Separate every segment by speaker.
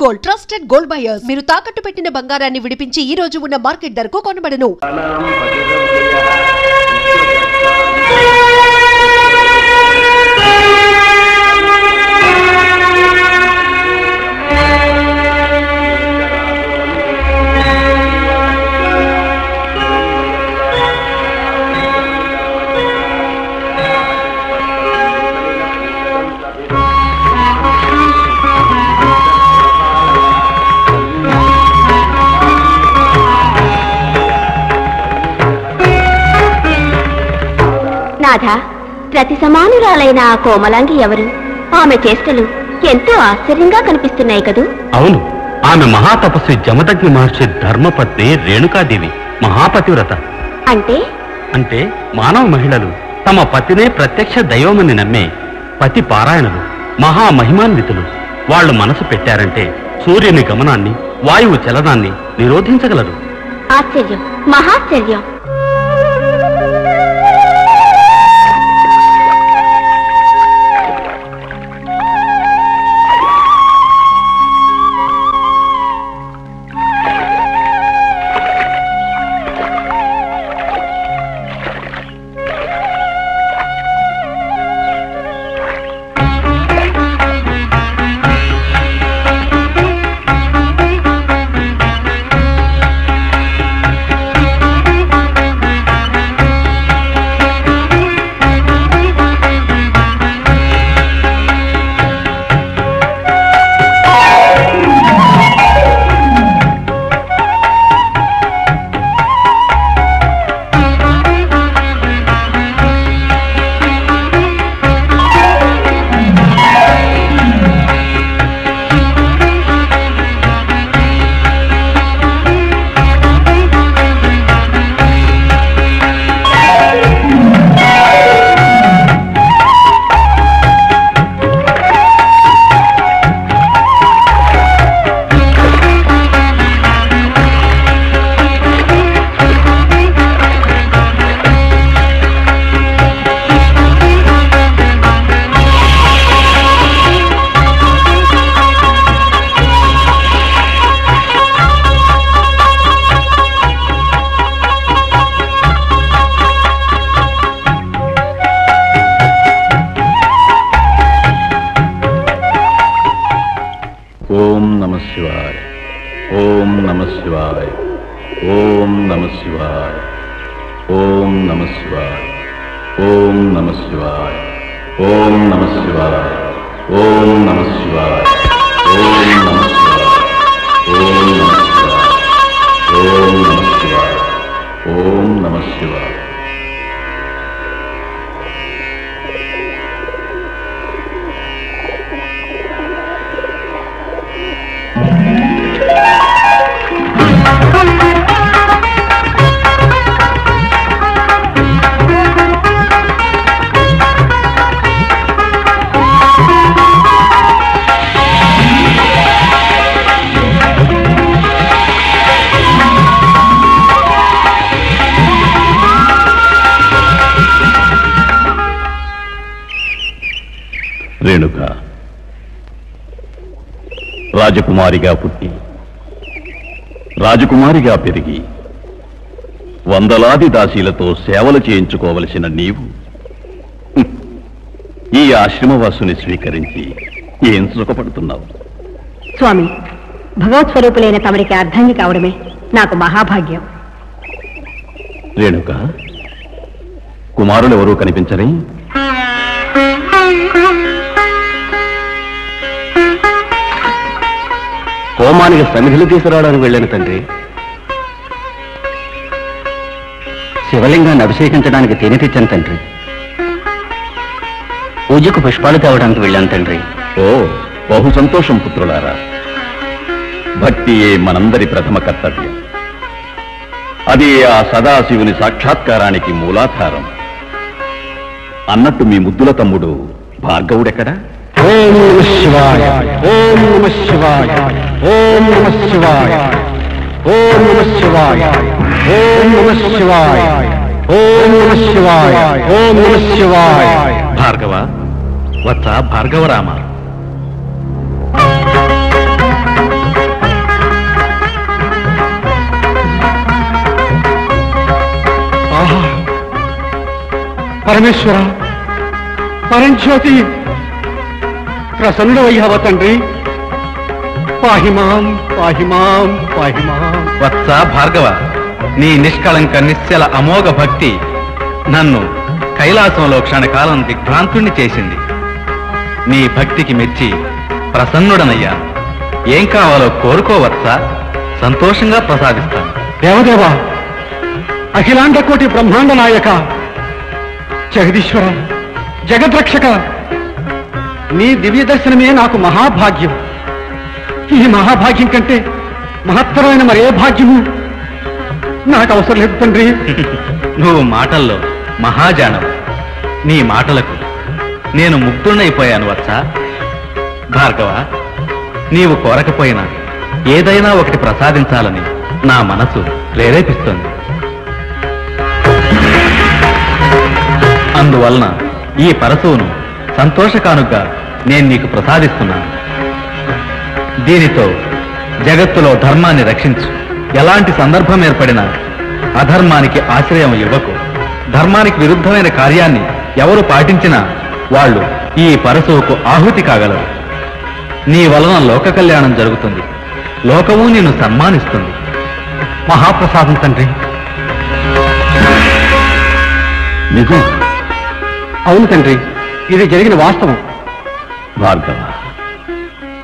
Speaker 1: Gold trusted gold buyers. మీరు తాకట్టు పెట్టిన బంగారాన్ని విడిపించి ఈ రోజు ఉన్న మార్కెట్ ధరకు కొనబడను.
Speaker 2: నాథ, ప్రతి సమానురాలైన ఆ కోమలాంగి ఎవరు? ఆమె చేష్టలు ఎంతో ఆశ్చర్యంగా కనిపిస్తున్నాయి కదూ?
Speaker 3: అవును, ఆమె మహాతపస్వి జమదగ్ని మహర్షి ధర్మపత్ని రేణుకాదేవి, మహాపతివ్రత.
Speaker 2: అంటే
Speaker 3: అంటే మానవ మహిళలు తమ పతినే ప్రత్యక్ష దైవమని నమ్మే పతి పారాయణలు, మహామహిమాన్వితులు. వాళ్లు మనసు పెట్టారంటే సూర్యుని గమనాన్ని, వాయువు చలనాన్ని నిరోధించగలరు.
Speaker 2: ఆశ్చర్యం, మహాశ్చర్యం.
Speaker 3: రేణుక రాజకుమారిగా పుట్టి రాజకుమారిగా పెరిగి వందలాది దాసీలతో సేవలు చేయించుకోవలసిన నీవు ఈ ఆశ్రమవాసుని స్వీకరించి ఏం సుఖపడుతున్నావు?
Speaker 2: స్వామి, భగవత్ స్వరూపులైన తమరికి అర్ధాంగి కావడమే నాకు మహాభాగ్యం.
Speaker 3: రేణుక, కుమారులెవరూ కనిపించరే? హోమానికి సన్నిధులు తీసుకురావడానికి వెళ్ళాను తండ్రి. శివలింగాన్ని అభిషేకించడానికి తేనె తెచ్చాను తండ్రి. పూజకు పుష్పాలు తేవడానికి వెళ్ళాను తండ్రి. ఓ, బహు సంతోషం పుత్రులారా. భక్తియే మనందరి ప్రథమ కర్తవ్యం. అది ఆ సదాశివుని సాక్షాత్కారానికి మూలాధారం. అన్నట్టు మీ ముద్దుల తమ్ముడు భార్గవుడెక్కడా?
Speaker 4: ఓం నమః శివాయ, ఓం నమః శివాయ, ఓం నమః శివాయ, ఓం నమః శివాయ, ఓం నమః శివాయ, ఓం నమః శివాయ, ఓం నమః శివాయ.
Speaker 3: భార్గవ, వత్స భార్గవరామ,
Speaker 4: పరమేశ్వర, పరంజ్యోతి, ప్రసన్నుడయ్యావ తండ్రి. పాహిమాం పాహిమాం పాహిమాం.
Speaker 5: వత్స భార్గవ, నీ నిష్కళంక నిశ్చల అమోఘ భక్తి నన్ను కైలాసంలో క్షణకాలం దిగ్భ్రాంతుణ్ణి చేసింది. నీ భక్తికి మెచ్చి ప్రసన్నుడనయ్యాను. ఏం కావాలో కోరుకోవత్స, సంతోషంగా ప్రసాదిస్తాను.
Speaker 4: దేవదేవా, అఖిలాండ కోటి బ్రహ్మాండ నాయక, జగదీశ్వర, జగద్రక్షక, నీ దివ్య దర్శనమే నాకు మహాభాగ్యం. ఈ మహాభాగ్యం కంటే మహత్తరమైన మరే భాగ్యము నాకు అవసరం లేదు తండ్రి.
Speaker 5: నువ్వు మాటల్లో మహాజానవు. నీ మాటలకు నేను ముగ్ధుణ్ణైపోయాను వత్స. భార్గవ, నీవు కోరకపోయినా ఏదైనా ఒకటి ప్రసాదించాలని నా మనసు ప్రేరేపిస్తుంది. అందువలన ఈ పరశువును సంతోషకానుగా నేను నీకు ప్రసాదిస్తున్నాను. దీనితో జగత్తులో ధర్మాన్ని రక్షించు. ఎలాంటి సందర్భం ఏర్పడినా అధర్మానికి ఆశ్రయం ఇవ్వకు. ధర్మానికి విరుద్ధమైన కార్యాన్ని ఎవరు పాటించినా వాళ్ళు ఈ పరశువుకు ఆహుతి కాగలరు. నీ వలన లోక కళ్యాణం జరుగుతుంది. లోకము నిన్ను సన్మానిస్తుంది.
Speaker 4: మహాప్రసాదం తండ్రి.
Speaker 3: నిజం?
Speaker 4: అవును తండ్రి, ఇది జరిగిన వాస్తవం.
Speaker 3: భార్గవ,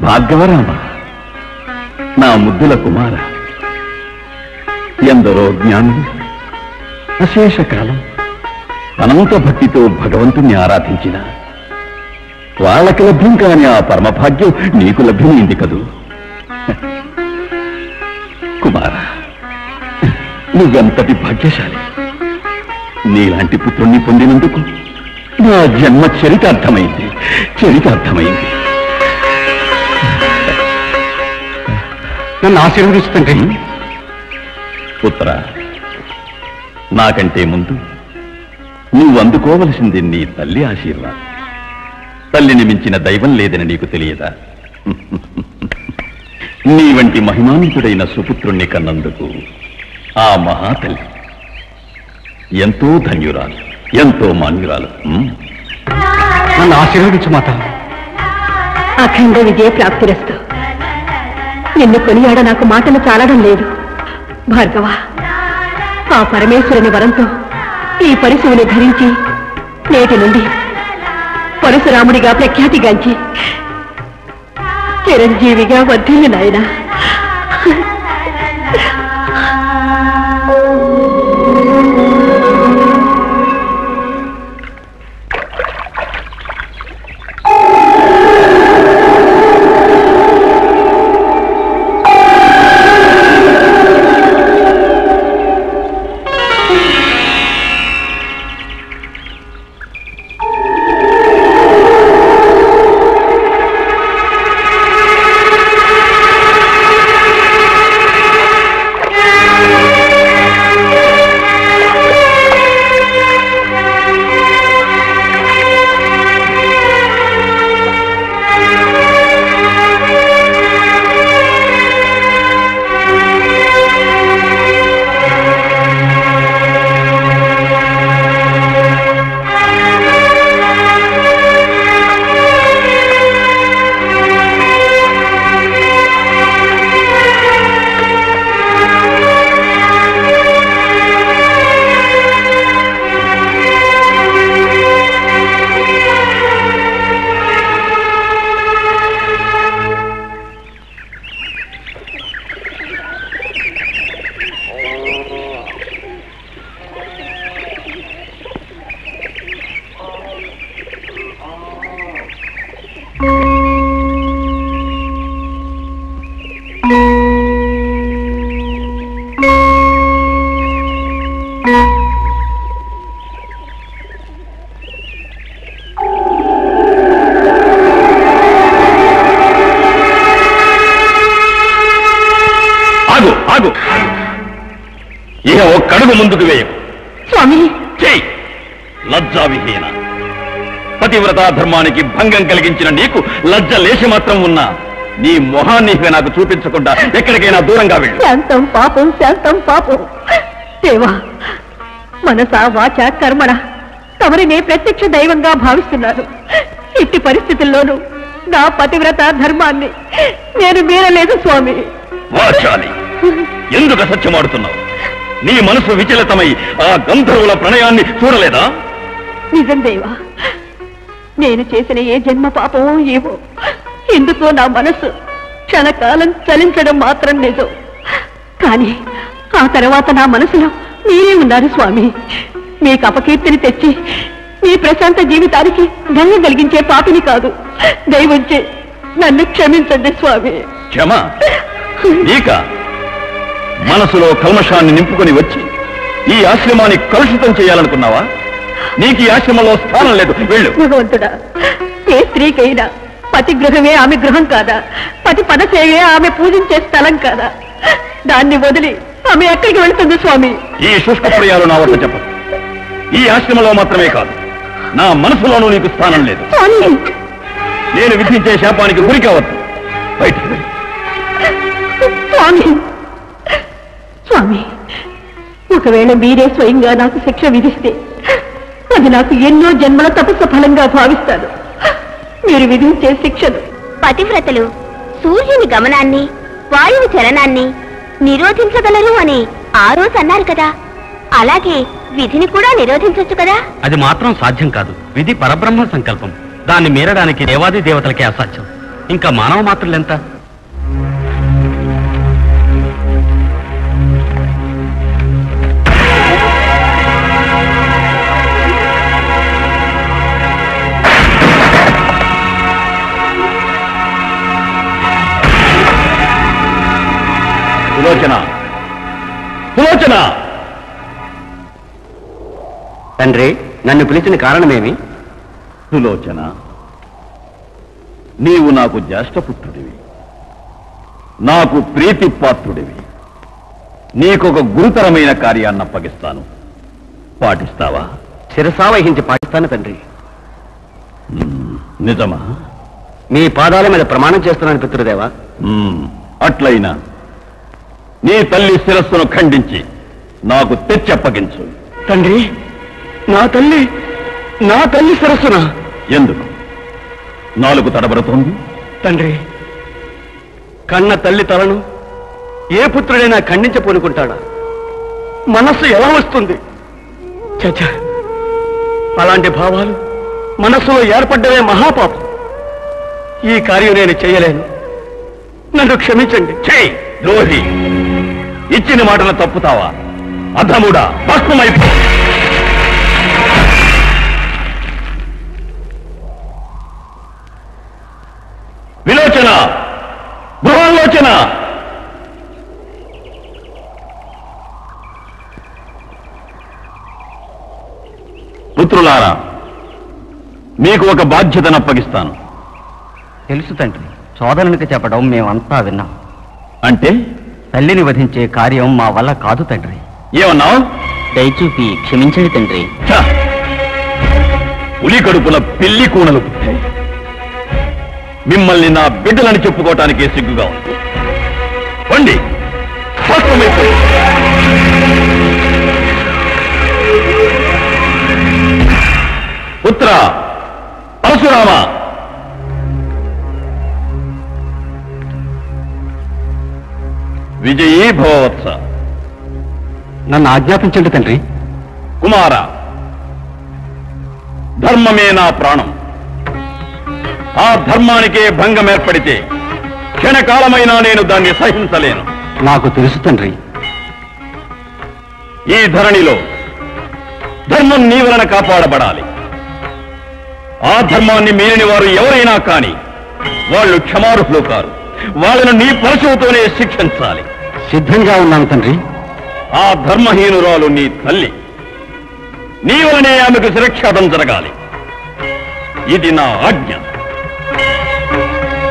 Speaker 3: భార్గవరామ, నా ముద్దుల కుమార, ఎందరో జ్ఞానులు అశేష కాలం అనంత భక్తితో భగవంతుణ్ణి ఆరాధించిన వాళ్ళకి లభ్యం కాని ఆ పరమభాగ్యం నీకు లభ్యమైంది కదూ. కుమార, నువ్వెంతటి భాగ్యశాలి. నీలాంటి పుత్రుణ్ణి పొందినందుకు నా జన్మ చరితార్థమైంది, చరితార్థమైంది.
Speaker 4: నన్ను ఆశీర్వదిస్తుంటే.
Speaker 3: పుత్ర, నాకంటే ముందు నువ్వు అందుకోవలసింది నీ తల్లి ఆశీర్వాదం. తల్లిని మించిన దైవం లేదని నీకు తెలియదా? నీ వంటి మహిమాన్వితుడైన సుపుత్రుణ్ణి కన్నందుకు ఆ మహాతల్లి ఎంతో ధన్యురాలు, ఎంతో మాన్యురాలు.
Speaker 4: నన్ను ఆశీర్వదించు మాత.
Speaker 2: అఖండ విజయ ప్రాప్తిరస్తు. నిన్ను కొనియాడ నాకు మాటలు చాలడం లేదు. భార్గవ, ఆ పరమేశ్వరుని వరంతో ఈ పరశువుని ధరించి నేటి నుండి పరశురాముడిగా ప్రఖ్యాతిగాంచి చిరంజీవిగా వర్ధిల్లు నాయనా.
Speaker 3: ఇక ఒక్కడుగు ముందుకు వేయకు.
Speaker 2: స్వామి,
Speaker 3: లజ్జావిహీన, పతివ్రతా ధర్మానికి భంగం కలిగించిన నీకు లజ్జ లేచి మాత్రం ఉన్నా నీ మొహాన్ని నాకు చూపించకుండా ఎక్కడికైనా దూరంగా వెళ్ళు.
Speaker 2: శాంతం పాపం, శాంతం పాపం. దేవా, మనసా వాచ కర్మణ తమరినే ప్రత్యక్ష దైవంగా భావిస్తున్నాను. ఇట్టి పరిస్థితుల్లోనూ నా పతివ్రత ధర్మాన్ని నేను మీరలేదు స్వామి.
Speaker 6: వాచాలి, ఎందుకు అసత్యమాడుతున్నావు? నీ మనసు విచలితమై ఆ గంధర్వుల ప్రణయాన్ని చూడలేదా?
Speaker 2: నిజం దేవా, నేను చేసిన ఏ జన్మ పాపమో ఏవో ఎందుకో నా మనసు క్షణకాలం చలించడం మాత్రం నిజం. కానీ ఆ తర్వాత నా మనసులో మీరే ఉన్నారు స్వామి. మీకు అపకీర్తిని తెచ్చి మీ ప్రశాంత జీవితానికి భంగం కలిగించే పాపిని కాదు. దయవుంచి నన్ను క్షమించండి స్వామి.
Speaker 6: క్షమ నీక? మనసులో కల్మషాన్ని నింపుకొని వచ్చి ఈ ఆశ్రమాన్ని కలుషితం చేయాలనుకున్నావా? నీకు ఈ ఆశ్రమంలో స్థానం లేదు, వెళ్ళు.
Speaker 2: భగవంతుడా, ఏ స్త్రీకైనా పతి గృహమే ఆమె గృహం కాదా? పతి పదసేవే ఆమె పూజించే స్థలం కాదా? దాన్ని వదిలి ఆమె ఎక్కడికి వెళుతుంది స్వామి?
Speaker 6: ఈ శుష్క ప్రియాలు నా వద్ద చెప్పు. ఈ ఆశ్రమంలో మాత్రమే కాదు, నా మనసులోనూ నీకు స్థానం లేదు. నేను విధించే శాపానికి గురి కావద్దు. బయటికి వెళ్ళు.
Speaker 2: స్వామి, స్వామి, ఒకవేళ మీరే స్వయంగా నాకు శిక్ష విధిస్తే అది నాకు ఎన్నో జన్మల తపస్సు ఫలంగా భావిస్తాను. మీరు విధించే శిక్షను పతివ్రతలు సూర్యుని గమనాన్ని వాయువు చలనాన్ని నిరోధించగలరు అని ఆ రోజు అన్నారు కదా, అలాగే విధిని కూడా నిరోధించొచ్చు కదా?
Speaker 3: అది మాత్రం సాధ్యం కాదు. విధి పరబ్రహ్మ సంకల్పం. దాన్ని మీరడానికి దేవాది దేవతలకే అసాధ్యం. ఇంకా మానవ మాత్రులెంత?
Speaker 6: సులోచన, సులోచన!
Speaker 5: తండ్రి, నన్ను పిలిచిన కారణమేమి?
Speaker 6: సులోచన, నీవు నాకు జ్యేష్ఠపుత్రుడివి, నాకు ప్రీతిపాత్రుడివి. నీకొక గురుతరమైన కార్యాన్ని అప్పగిస్తాను. పాటిస్తావా?
Speaker 5: శిరసా వహించి పాటిస్తాను తండ్రి.
Speaker 6: నిజమా?
Speaker 5: మీ పాదాల మీద ప్రమాణం చేస్తున్నాను పితృదేవా.
Speaker 6: అట్లయినా నీ తల్లి శిరస్సును ఖండించి నాకు తెచ్చప్పగించు.
Speaker 5: తండ్రి, నా తల్లి శిరస్సున?
Speaker 6: ఎందుకు నాలుగు తడబడుతోంది?
Speaker 5: తండ్రి, కన్న తల్లి తలను ఏ పుత్రుడైనా ఖండించపోనుకుంటాడా? మనస్సు ఎలా వస్తుంది? చచ్చ, అలాంటి భావాలు మనస్సులో ఏర్పడ్డవే మహాపాపం. ఈ కార్యం నేను చేయలేను. నన్ను క్షమించండి.
Speaker 6: చెయ్ ద్రోహి! ఇచ్చిన మాటను తప్పుతావా? అధముడా, భస్మమైపో! విలోచన, బృహలోచన! పుత్రులారా, మీకు ఒక బాధ్యతను అప్పగిస్తాను.
Speaker 5: తెలుసు తండ్రి, సోదరునికి చెప్పడం మేమంతా విన్నాం.
Speaker 6: అంటే?
Speaker 5: తల్లిని వధించే కార్యం మా వల్ల కాదు తండ్రి.
Speaker 6: ఏమన్నావు?
Speaker 5: దయచూపి క్షమించండి తండ్రి.
Speaker 6: పులి కడుపుల పిల్లి కూనలు పుట్టాయి. మిమ్మల్ని నా బిడ్డలని చెప్పుకోవటానికే సిగ్గుగా ఉంది. వండి, పుత్ర పరశురామ, విజయీ భవవత్స.
Speaker 5: నన్ను ఆజ్ఞాపించండి తండ్రి.
Speaker 6: కుమార, ధర్మమే నా ప్రాణం. ఆ ధర్మానికే భంగం ఏర్పడితే క్షణకాలమైనా నేను దాన్ని సహించలేను.
Speaker 5: నాకు తెలుసు తండ్రి.
Speaker 6: ఈ ధరణిలో ధర్మం నీ వలన కాపాడబడాలి. ఆ ధర్మాన్ని మీరిన వారు ఎవరైనా కాని వాళ్ళు క్షమార్హులు కారు. వాళ్ళను నీ పరశువుతోనే శిక్షించాలి.
Speaker 5: సిద్ధంగా ఉన్నాను తండ్రి.
Speaker 6: ఆ ధర్మహీనురాలు నీ తల్లి. నీ వలనే ఆమెకు శిరక్షాదం జరగాలి. ఇది నా ఆజ్ఞ.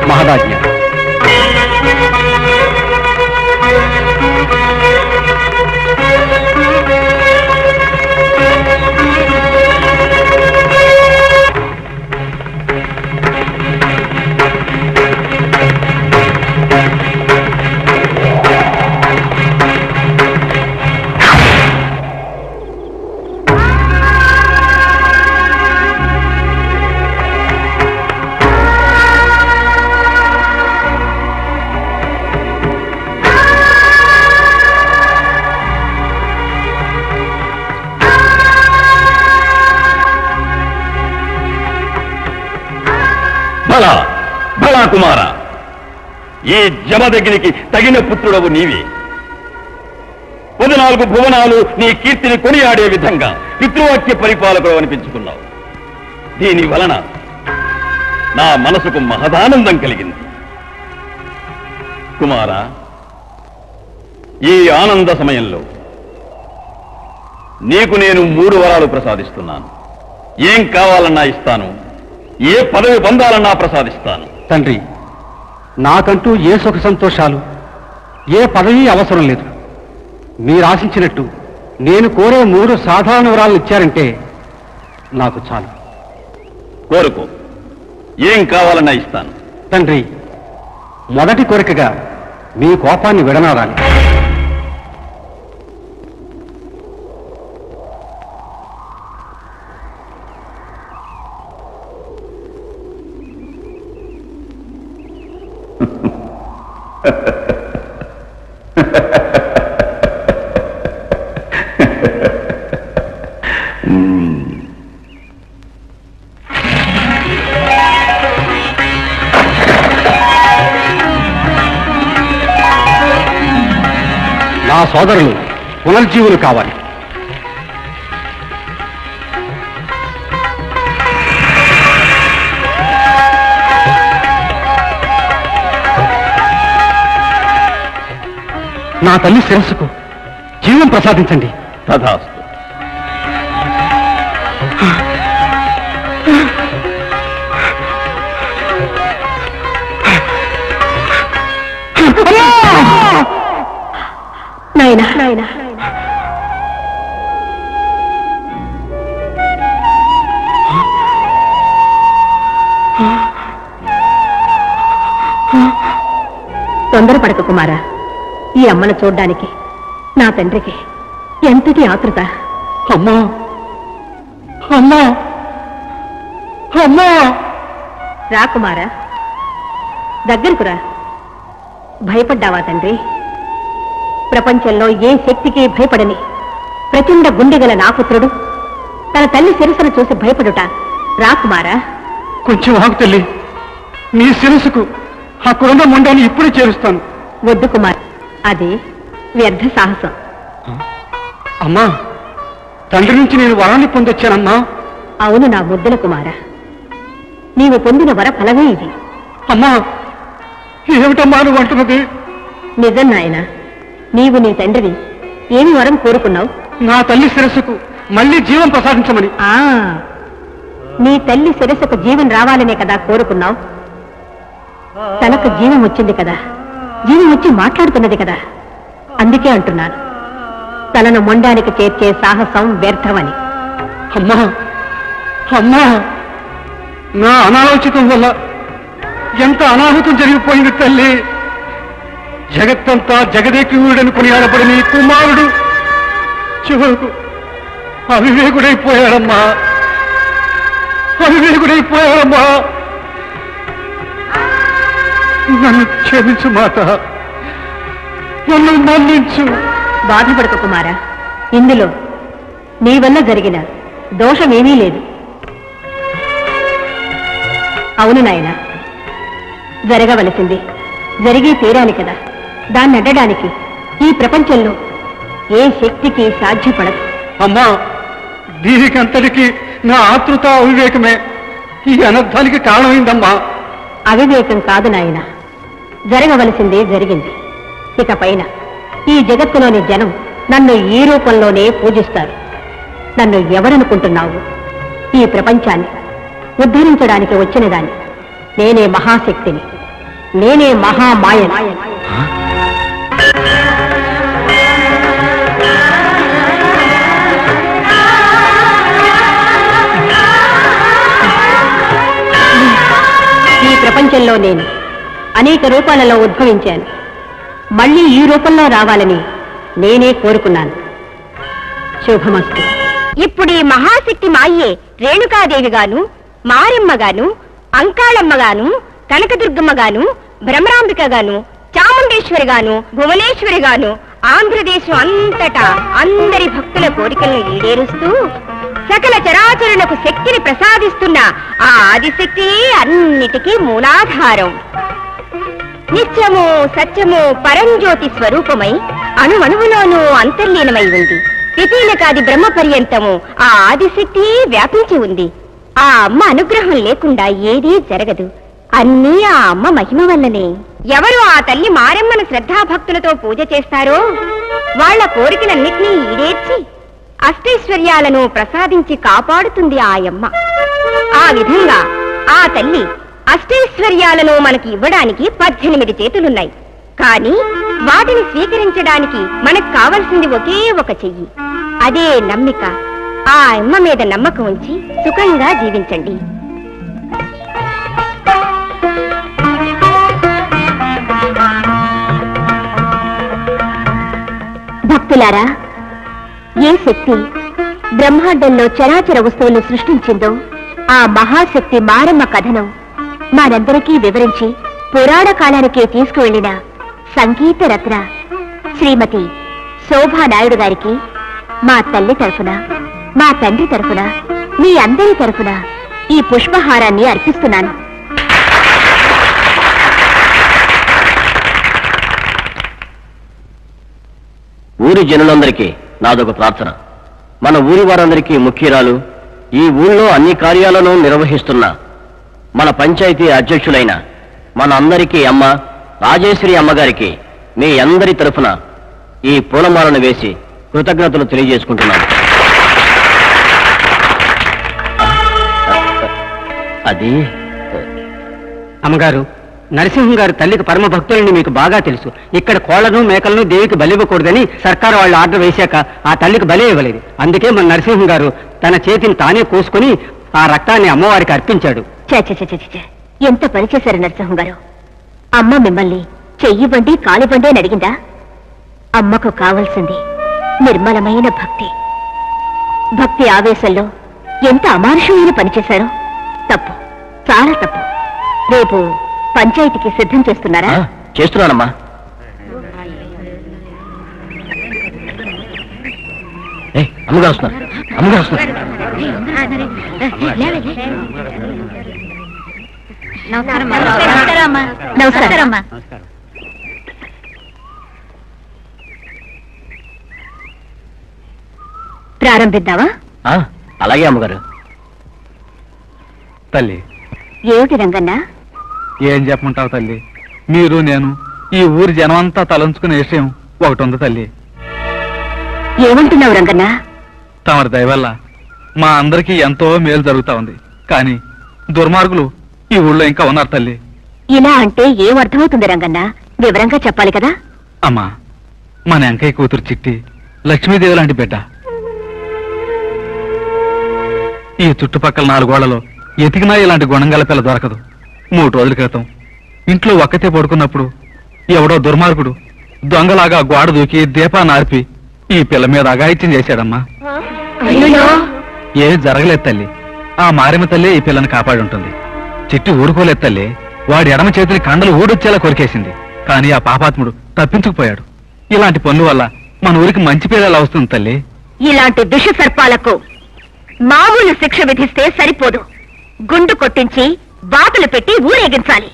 Speaker 5: మహదాజ్ఞ.
Speaker 6: భళా భళా కుమార, ఈ జమదగ్నికి తగిన పుత్రుడవు నీవే. 14 భువనాలు నీ కీర్తిని కొనియాడే విధంగా పితృవాక్య పరిపాలకుడు అనిపించుకున్నావు. దీని వలన నా మనసుకు మహదానందం కలిగింది. కుమార, ఈ ఆనంద సమయంలో నీకు నేను 3 వరాలు ప్రసాదిస్తున్నాను. ఏం కావాలన్నా ఇస్తాను, ఏ పదవి పొందాలన్నా ప్రసాదిస్తాను.
Speaker 4: తండ్రి, నాకంటూ ఏ సుఖ సంతోషాలు, ఏ పదవి అవసరం లేదు. మీరు ఆశించినట్టు నేను కోరే 3 సాధారణ వరాలు ఇచ్చారంటే నాకు చాలు.
Speaker 6: కోరుకో, ఏం కావాలన్నా ఇస్తాను.
Speaker 4: తండ్రి, మొదటి కోరికగా మీ కోపాన్ని విడనాడాలి. నా సోదరులు పునర్జీవులు కావాలి. నా తల్లి శిరస్సుకు జీవం ప్రసాదించండి.
Speaker 6: తథాస్తు.
Speaker 2: నాయనా నాయనా, తొందరపడక కుమారా. ఈ అమ్మను చూడ్డానికి నా తండ్రికి ఎంతటి ఆతృత.
Speaker 4: అమ్మా అమ్మా అమ్మా!
Speaker 2: రా కుమారా, దగ్గరకు రా. భయపడ్డావా తండ్రి? ప్రపంచంలో ఏ శక్తికి భయపడని ప్రచండ గుండెగల నా పుత్రుడు తన తల్లి శిరస్సును చూసి భయపడుట. రా కుమారా.
Speaker 4: కొంచెం ఆగు తల్లి, నీ శిరస్సుకు అక్కడున్న మొండాన్ని ఇప్పుడే చేరుస్తాను.
Speaker 2: వద్దు కుమార్, అది వ్యర్థ సాహసం.
Speaker 4: అమ్మా, తండ్రి నుంచి నేను వరాన్ని పొందొచ్చానమ్మా.
Speaker 2: అవును నా ముద్దల కుమారా, నీవు పొందిన వర ఫలమే ఇది.
Speaker 4: అమ్మా, ఏమిటమ్మా నువ్వు అంటున్నది?
Speaker 2: నిజం నాయన, నీవు నీ తండ్రిని ఏమి వరం కోరుకున్నావు?
Speaker 4: నా తల్లి శిరస్సుకు మళ్ళీ జీవం ప్రసాదించమని.
Speaker 2: నీ తల్లి శిరస్సుకు జీవం రావాలనే కదా కోరుకున్నావు. తనకు జీవం వచ్చింది కదా, జీవం వచ్చి మాట్లాడుతున్నది కదా, అందుకే అంటున్నాను, తనను మొండానికి చేర్చే సాహసం వ్యర్థమని.
Speaker 4: అమ్మా అమ్మా, నా అనాలోచితం వల్ల ఎంత అనాహుతం జరిగిపోయింది తల్లి. జగత్తంతా జగదేకుడని కొనియాడబడి నీ కుమారుడు చివరకు అవివేకుడైపోయాడమ్మా, అవివేకుడైపోయాడమ్మా. నన్ను క్షమించు మాత, నన్ను మన్నించు.
Speaker 2: బాధపడక కుమారా, ఇందులో నీ వల్ల జరిగిన దోషమేమీ లేదు. అవును నాయన, జరగవలసింది జరిగి తీరాలి కదా. దాన్ని అడ్డడానికి ఈ ప్రపంచంలో ఏ శక్తికి సాధ్యపడదు.
Speaker 4: అమ్మా, దీనికంతటికి నా ఆతృత అవివేకమే ఈ అనర్థానికి కారణమైందమ్మా.
Speaker 2: అవివేకం కాదు నాయన, జరగవలసిందే జరిగింది. ఇక పైన ఈ జగత్తులోని జనం నన్ను ఈ రూపంలోనే పూజిస్తారు. నన్ను ఎవరనుకుంటున్నావు? ఈ ప్రపంచాన్ని ఉద్ధరించడానికి వచ్చిన దాన్ని. నేనే మహాశక్తిని, నేనే మహామాయని. ఈ ప్రపంచంలో నేను అనేక రూపాలలో ఉద్భవించాను. మళ్ళీ ఈ రూపంలో రావాలని నేనే కోరుకున్నాను. శుభమస్తు. ఇప్పుడు ఈ మహాశక్తి మాయే రేణుకాదేవిగాను, మారెమ్మగాను, అంకాళమ్మగాను, కనకదుర్గమ్మగాను, భ్రమరాంబికగాను, చాముండేశ్వరిగాను, భువనేశ్వరిగాను ఆంధ్రదేశం అంతటా అందరి భక్తుల కోరికలను ఈడేరుస్తూ సకల చరాచరులకు శక్తిని ప్రసాదిస్తున్న ఆ ఆదిశక్తి అన్నిటికీ మూలాధారం. నిత్యము సత్యము పరంజ్యోతి స్వరూపమై అణువణువులోనూ అంతర్లీనమై ఉంది. పిపీలకాది బ్రహ్మ పర్యంతము ఆ ఆదిశక్తి వ్యాపించి ఉంది. ఆ అమ్మ అనుగ్రహం లేకుండా ఏదీ జరగదు. అన్నీ ఆ అమ్మ మహిమ వల్లనే. ఎవరు ఆ తల్లి మారెమ్మను శ్రద్ధాభక్తులతో పూజ చేస్తారో వాళ్ల కోరికలన్నిటినీ ఈడేర్చి అష్టైశ్వర్యాలను ప్రసాదించి కాపాడుతుంది ఆ అమ్మ. ఆ విధంగా ఆ తల్లి అష్టైశ్వర్యాలను మనకి ఇవ్వడానికి 18 చేతులున్నాయి. కానీ వాటిని స్వీకరించడానికి మనకు కావలసింది ఒకే ఒక చెయ్యి. అదే నమ్మిక. ఆ అమ్మ మీద నమ్మకం ఉంచి సుఖంగా జీవించండి. భక్తులారా, ఏ శక్తి బ్రహ్మాండంలో చరాచర వస్తువులు సృష్టించిందో ఆ మహాశక్తి మారమ్మ కథను మనందరికీ వివరించి పురాణ కాలానికే తీసుకువెళ్లిన సంగీత రత్న శ్రీమతి శోభానాయుడు గారికి మా తల్లి తరఫున, మా తండ్రి తరఫున, మీ అందరి తరఫున ఈ పుష్పహారాన్ని అర్పిస్తున్నాను.
Speaker 5: ఊరి జనులందరికీ నాదొక ప్రార్థన. మన ఊరి వారందరికీ ముఖ్యురాలు, ఈ ఊళ్ళో అన్ని కార్యాలను నిర్వహిస్తున్న మన పంచాయతీ అధ్యక్షులైన మన అందరికీ అమ్మ రాజేశ్వరి అమ్మగారికి మీ అందరి తరఫున ఈ పూలమాలను వేసి కృతజ్ఞతలు తెలియజేసుకుంటున్నాను. అది
Speaker 4: అమ్మగారు, నరసింహం గారు తల్లికి పరమ భక్తులని మీకు బాగా తెలుసు. ఇక్కడ కోళ్లను మేకలను దేవికి బలివ్వకూడదని సర్కారు వాళ్ళు ఆర్డర్ వేశాక ఆ తల్లికి బలి ఇవ్వలేదు. అందుకే మన నరసింహం గారు తన చేతిని తానే కోసుకుని ఆ రక్తాన్ని అమ్మవారికి అర్పించాడు.
Speaker 2: ఎంత పని చేశారు నరసింహం గారు. అమ్మ మిమ్మల్ని చెయ్యివ్వండి కాలివ్వండి అని అడిగిందా? అమ్మకు కావలసింది నిర్మలమైన భక్తి. భక్తి ఆవేశంలో ఎంత అమానుషమైన పనిచేశారో. తప్పు, చాలా తప్పు. రేపు పంచాయతీకి సిద్ధం చేస్తున్నారా?
Speaker 5: చేస్తున్నానమ్మా. అమ్మగారు వస్తున్నారు, అమ్మగారు వస్తున్నారు.
Speaker 2: నమస్కారం. ప్రారంభిద్దావా?
Speaker 5: అలాగే అమ్మగారు.
Speaker 4: తల్లి,
Speaker 2: ఏమిటి రంగన్న?
Speaker 4: ఏం చెప్పమంటావు తల్లి? మీరు నేను ఈ ఊరి జనమంతా తలంచుకునే విషయం ఒకటి ఉంది తల్లి.
Speaker 2: ఏమంటున్నావు రంగన్న?
Speaker 4: తమరి దయవల్ల మా అందరికీ ఎంతో మేలు జరుగుతా ఉంది. కానీ దుర్మార్గులు ఈ ఊళ్ళో ఇంకా ఉన్నారు తల్లి.
Speaker 2: ఇలా అంటే ఏం అర్థమవుతుంది రంగన్న? వివరంగా చెప్పాలి కదా.
Speaker 4: అమ్మా, మన వెంకయ్య కూతురు చిట్టి లక్ష్మీదేవి లాంటి బిడ్డ. ఈ చుట్టుపక్కల 4 గోళ్లలో ఎతికినా ఇలాంటి గుణంగల పిల్ల దొరకదు. 3 రోజుల క్రితం ఇంట్లో ఒక్కతే పడుకున్నప్పుడు ఎవడో దుర్మార్గుడు దొంగలాగా గోడ దూకి దీపాన్ని ఆర్పి ఈ పిల్ల మీద అఘాయిత్యం చేశాడమ్మా. ఏం జరగలేదు తల్లి. ఆ మారిమ తల్లి ఈ పిల్లని కాపాడి ఉంటుంది. చిట్టి ఊరుకోలేదు తల్లి. వాడి ఎడమ చేతిని కండలు ఊడొచ్చేలా కొరికేసింది. కానీ ఆ పాపాత్ముడు తప్పించుకుపోయాడు. ఇలాంటి పనుల వల్ల మన ఊరికి మంచి పేరు ఎలా వస్తుంది తల్లి?
Speaker 2: ఇలాంటి విష సర్పాలకు మామూలు శిక్ష విధిస్తే సరిపోదు. గుండు కొట్టించి బాతులు పెట్టి ఊరేగించాలి.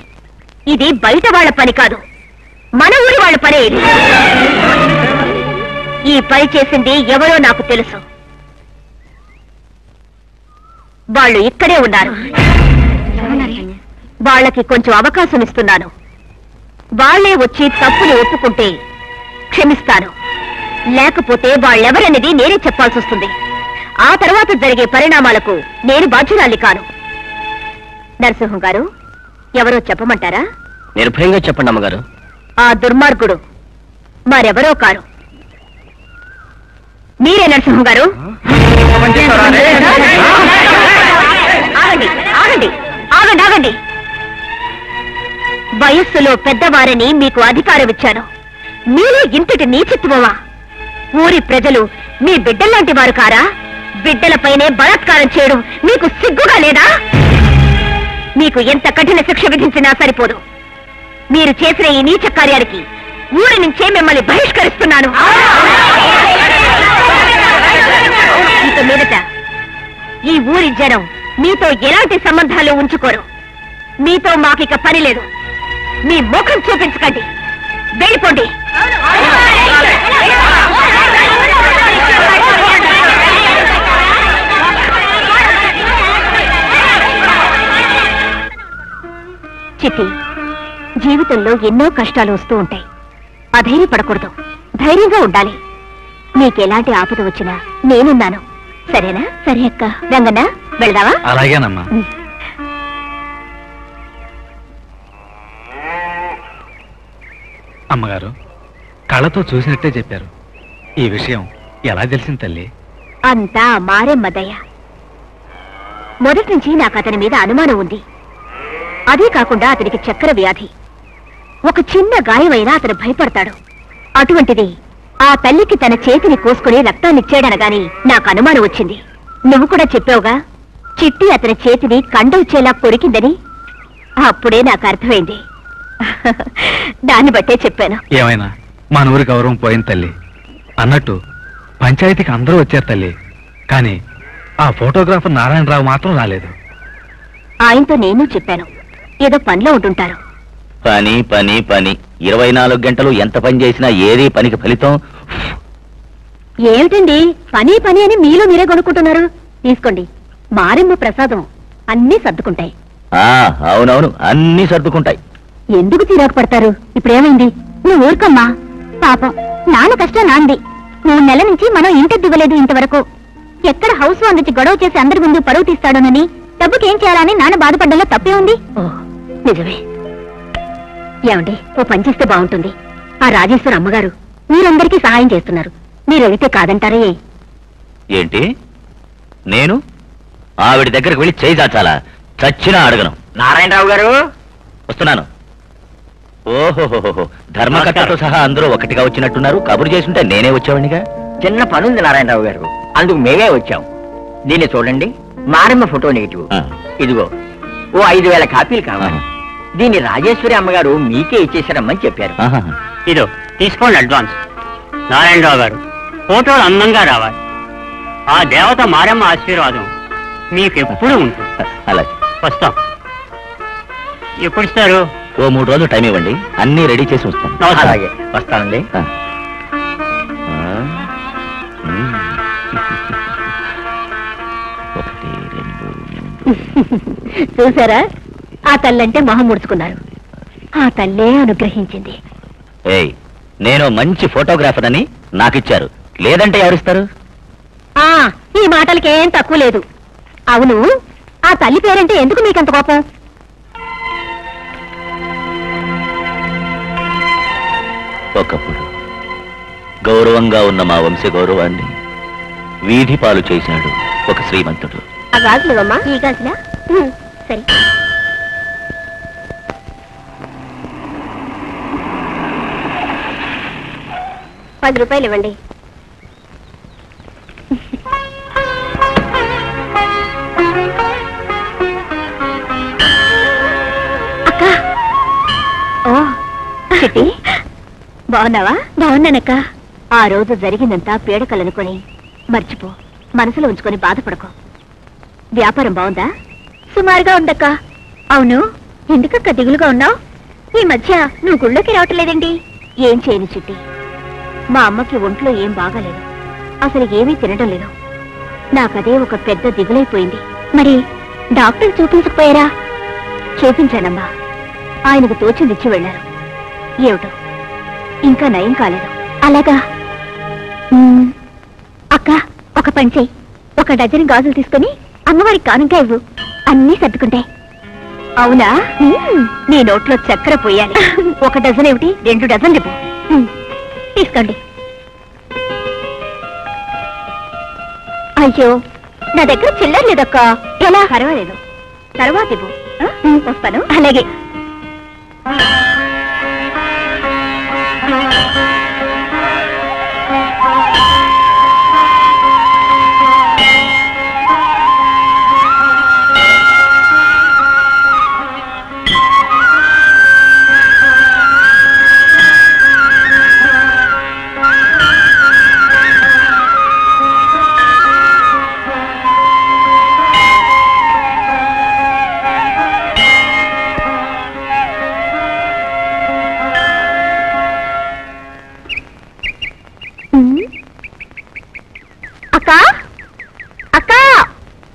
Speaker 2: ఇది బయట వాళ్ల పని కాదు, మన ఊరి వాళ్ళ పనే ఇది. ఈ పని చేసింది ఎవరో నాకు తెలుసు. వాళ్ళు ఇక్కడే ఉన్నారు. వాళ్ళకి కొంచెం అవకాశం ఇస్తున్నాను. వాళ్లే వచ్చి తప్పుని ఒప్పుకుంటే క్షమిస్తాను. లేకపోతే వాళ్ళెవరనేది నేనే చెప్పాల్సి వస్తుంది. ఆ తర్వాత జరిగే పరిణామాలకు నేను బాధ్యురాలి కాను. నరసింహం గారు, ఎవరో చెప్పమంటారా?
Speaker 5: నిర్భయంగా చెప్పండి అమ్మగారు.
Speaker 2: ఆ దుర్మార్గుడు మరెవరో కారు, మీరే నరసింహం గారు. ఆగండి ఆగండి ఆగండి ఆగండి. వయస్సులో పెద్దవారని మీకు అధికారం ఇచ్చాను. మీరే ఇంతటి నీచిత్వమా? ఊరి ప్రజలు మీ బిడ్డల్లాంటి వారు కారా? బిడ్డలపైనే బలాత్కారం చేయడం మీకు సిగ్గుగా లేదా? మీకు ఎంత కఠిన శిక్ష విధించినా సరిపోదు. మీరు చేసిన ఈ నీచ కార్యానికి ఊరి నుంచే మిమ్మల్ని బహిష్కరిస్తున్నాను. ఇక మీదట ఈ ఊరి జనం మీతో ఎలాంటి సంబంధాలు ఉంచుకోరు. మీతో మాకిక పని లేదు. మీ ముఖం చూపించకండి, వెళ్ళిపోండి. చిట్టి, జీవితంలో ఎన్నో కష్టాలు వస్తూ ఉంటాయి. అధైర్యపడకూడదు, ధైర్యంగా ఉండాలి. మీకెలాంటి ఆపద వచ్చినా నేనున్నాను. సరేనా? సరే అక్క. రంగన్న, వెళదావా?
Speaker 7: అలాగేనమ్మా. అమ్మగారు కళ్ళతో చూసినట్టే చెప్పారు. ఈ విషయం ఎలా తెలిసింది తల్లి?
Speaker 2: అంతా మారెమ్మదయ్య. మొదటి నుంచి నాకు అతని మీద అనుమానం ఉంది. అదే కాకుండా అతనికి చక్కెర వ్యాధి. ఒక చిన్న గాయమైనా అతను భయపడతాడు. అటువంటిది ఆ తల్లికి తన చేతిని కోసుకుని రక్తాన్నిచ్చాడనగాని నాకు అనుమానం వచ్చింది. నువ్వు కూడా చెప్పావుగా, చిట్టి అతని చేతిని కండొచ్చేలా కొరికిందని. అప్పుడే నాకు అర్థమైంది. దాన్ని బట్టే చెప్పాను.
Speaker 7: ఏమైనా మన ఊరి గౌరవం పోయింది తల్లి. అన్నట్టు పంచాయతీకి అందరూ వచ్చారు తల్లి, కానీ ఆ ఫోటోగ్రాఫర్ నారాయణరావు మాత్రం రాలేదు.
Speaker 2: ఆయనతో నేను చెప్పాను, ఏదో పనిలో ఉంటుంటారు.
Speaker 5: పని పని పని 24 గంటలు ఎంత పని చేసినా ఏది పనికి ఫలితం.
Speaker 2: ఏమిటండి పని పని అని మీలో మీరే కొనుక్కుంటున్నారు? తీసుకోండి, మారెమ్మ ప్రసాదం. అన్నీ సర్దుకుంటాయి.
Speaker 5: అవునవును, అన్నీ సర్దుకుంటాయి.
Speaker 2: ఎందుకు చిరాకు పడతారు? ఇప్పుడేమైంది? నువ్వు ఊరుకమ్మా. పాపం నాన్న కష్టం నాంది. 3 నెలల నుంచి మనం ఇంటెద్దివ్వలేదు ఇంతవరకు. ఎక్కడ హౌస్ ఓనర్ నుంచి గొడవ చేసి అందరి ముందు పరువు తీస్తాడోనని డబ్బుకేం చేయాలని నాన్న బాధపడ్డంలో తప్పే ఉంది. నిజమే. ఏమండి, ఓ పని చేస్తే బాగుంటుంది. ఆ రాజేశ్వర అమ్మగారు మీరందరికీ సహాయం చేస్తున్నారు. మీరు అడిగితే కాదంటారే?
Speaker 5: ఏంటి? నేను ఆవిడ దగ్గరకు వెళ్ళి చేయి దాచాలా? చచ్చినా అడగను. నారాయణరావు గారు, వస్తున్నాను. ఓహోహోహో, ధర్మకర్తతో సహా అందరూ ఒకటిగా వచ్చినట్టున్నారు. కబురు చేసుంటే నేనే వచ్చేవాడినిగా.
Speaker 8: చిన్న పనుంది నారాయణరావు గారు, అందుకు మేమే వచ్చాం. దీన్ని చూడండి, మారమ్మ ఫోటో నెగిటివ్. ఇదిగో ఓ 5,000 కాపీలు కావాలి. దీన్ని రాజేశ్వరి అమ్మగారు మీకే ఇచ్చేసారమ్మని చెప్పారు.
Speaker 9: ఇదో తీసుకోండి అడ్వాన్స్. నారాయణరావు గారు, ఫోటోలు అందంగా రావాలి. ఆ దేవత మారమ్మ ఆశీర్వాదం మీకెప్పుడు ఉంటుంది.
Speaker 5: అలాగే,
Speaker 9: వస్తాం. ఎప్పుడు ఇస్తారు?
Speaker 5: ఓ 3 రోజులు టైం ఇవ్వండి, అన్నీ రెడీ చేసి వస్తాను.
Speaker 8: అలాగే, వస్తానండి.
Speaker 2: చూసారా, ఆ తల్లంటే మొహం ముడుచుకున్నారు. ఆ తల్లే అనుగ్రహించింది.
Speaker 5: ఏయ్, నేను మంచి ఫోటోగ్రాఫర్ అని నాకిచ్చారు, లేదంటే ఎవరిస్తారు?
Speaker 2: ఈ మాటలకేం తక్కువ లేదు. అవును, ఆ తల్లి పేరంటే ఎందుకు మీకంత కోపం?
Speaker 5: ఒకప్పుడు గౌరవంగా ఉన్న మా వంశ గౌరవాన్ని వీధి పాలు చేశాడు ఒక శ్రీమంతుడు.
Speaker 2: ఆ గాజులేవమ్మా? ఈ గాజులా? సరే. ₹10 ఇవ్వండి. అక్క. ఓ చిట్టి, బాగున్నావా? బాగున్నానక్క. ఆ రోజు జరిగిందంతా పీడకలనుకొని మర్చిపో. మనసులో ఉంచుకొని బాధపడకో. వ్యాపారం బాగుందా? సుమారుగా ఉందక్క. అవును, ఎందుకక్క దిగులుగా ఉన్నావు? ఈ మధ్య నువ్వు గుళ్ళోకి రావట్లేదండి. ఏం చేయను చిట్టి, మా అమ్మకి ఒంట్లో ఏం బాగాలేదు. అసలు ఏమీ తినడం లేదు. నాకదే ఒక పెద్ద దిగులైపోయింది. మరి డాక్టర్ చూపించకపోయారా? చూపించానమ్మా. ఆయనకు తోచిందిచ్చి వెళ్ళారు. ఏమిటో ఇంకా నయం కాలేదు. అలాగా? అక్క, ఒక పని చెయ్యి. 1 డజన్ గాజులు తీసుకుని అమ్మవారికి కానుక ఇవ్వు, అన్నీ సర్దుకుంటాయి. అవునా? నీ నోట్లో చక్కెర పోయాలి. 1 డజన్ ఏమిటి, 2 డజన్లు ఇవ్వు. తీసుకోండి. అయ్యో, నా దగ్గర చిల్లర లేదక్క. ఎలా? పర్వాలేదు, తర్వాత ఇవ్వు. వస్తాను. అలాగే.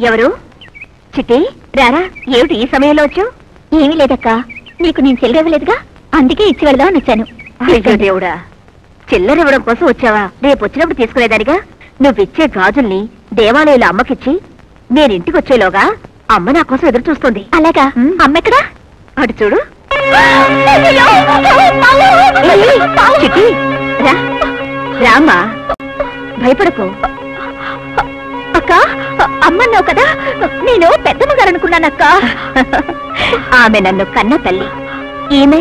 Speaker 2: ఎవరు? చిట్టి రారా, ఏమిటి ఈ సమయంలో వచ్చావు? ఏమీ లేదక్క, నీకు నేను చిల్లరవ్వలేదుగా, అందుకే ఇచ్చి వెళదామని వచ్చాను. దేవుడా, చిల్లర ఇవ్వడం కోసం వచ్చావా? రేపు వచ్చినప్పుడు తీసుకునేదానిగా. నువ్విచ్చే గాజుల్ని దేవాలయంలో అమ్మకిచ్చి నేను ఇంటికి వచ్చేలోగా అమ్మ నా కోసం ఎదురు చూస్తుంది. అలాగా? అమ్మెక్కడా? అటు చూడు. చిట్టి రామ్మా, భయపడకు. అక్క, అమ్మన్నావు కదా, నేను పెద్దమ్మగారు అనుకున్నానక్క. ఆమె నన్ను కన్న తల్లి, ఈమె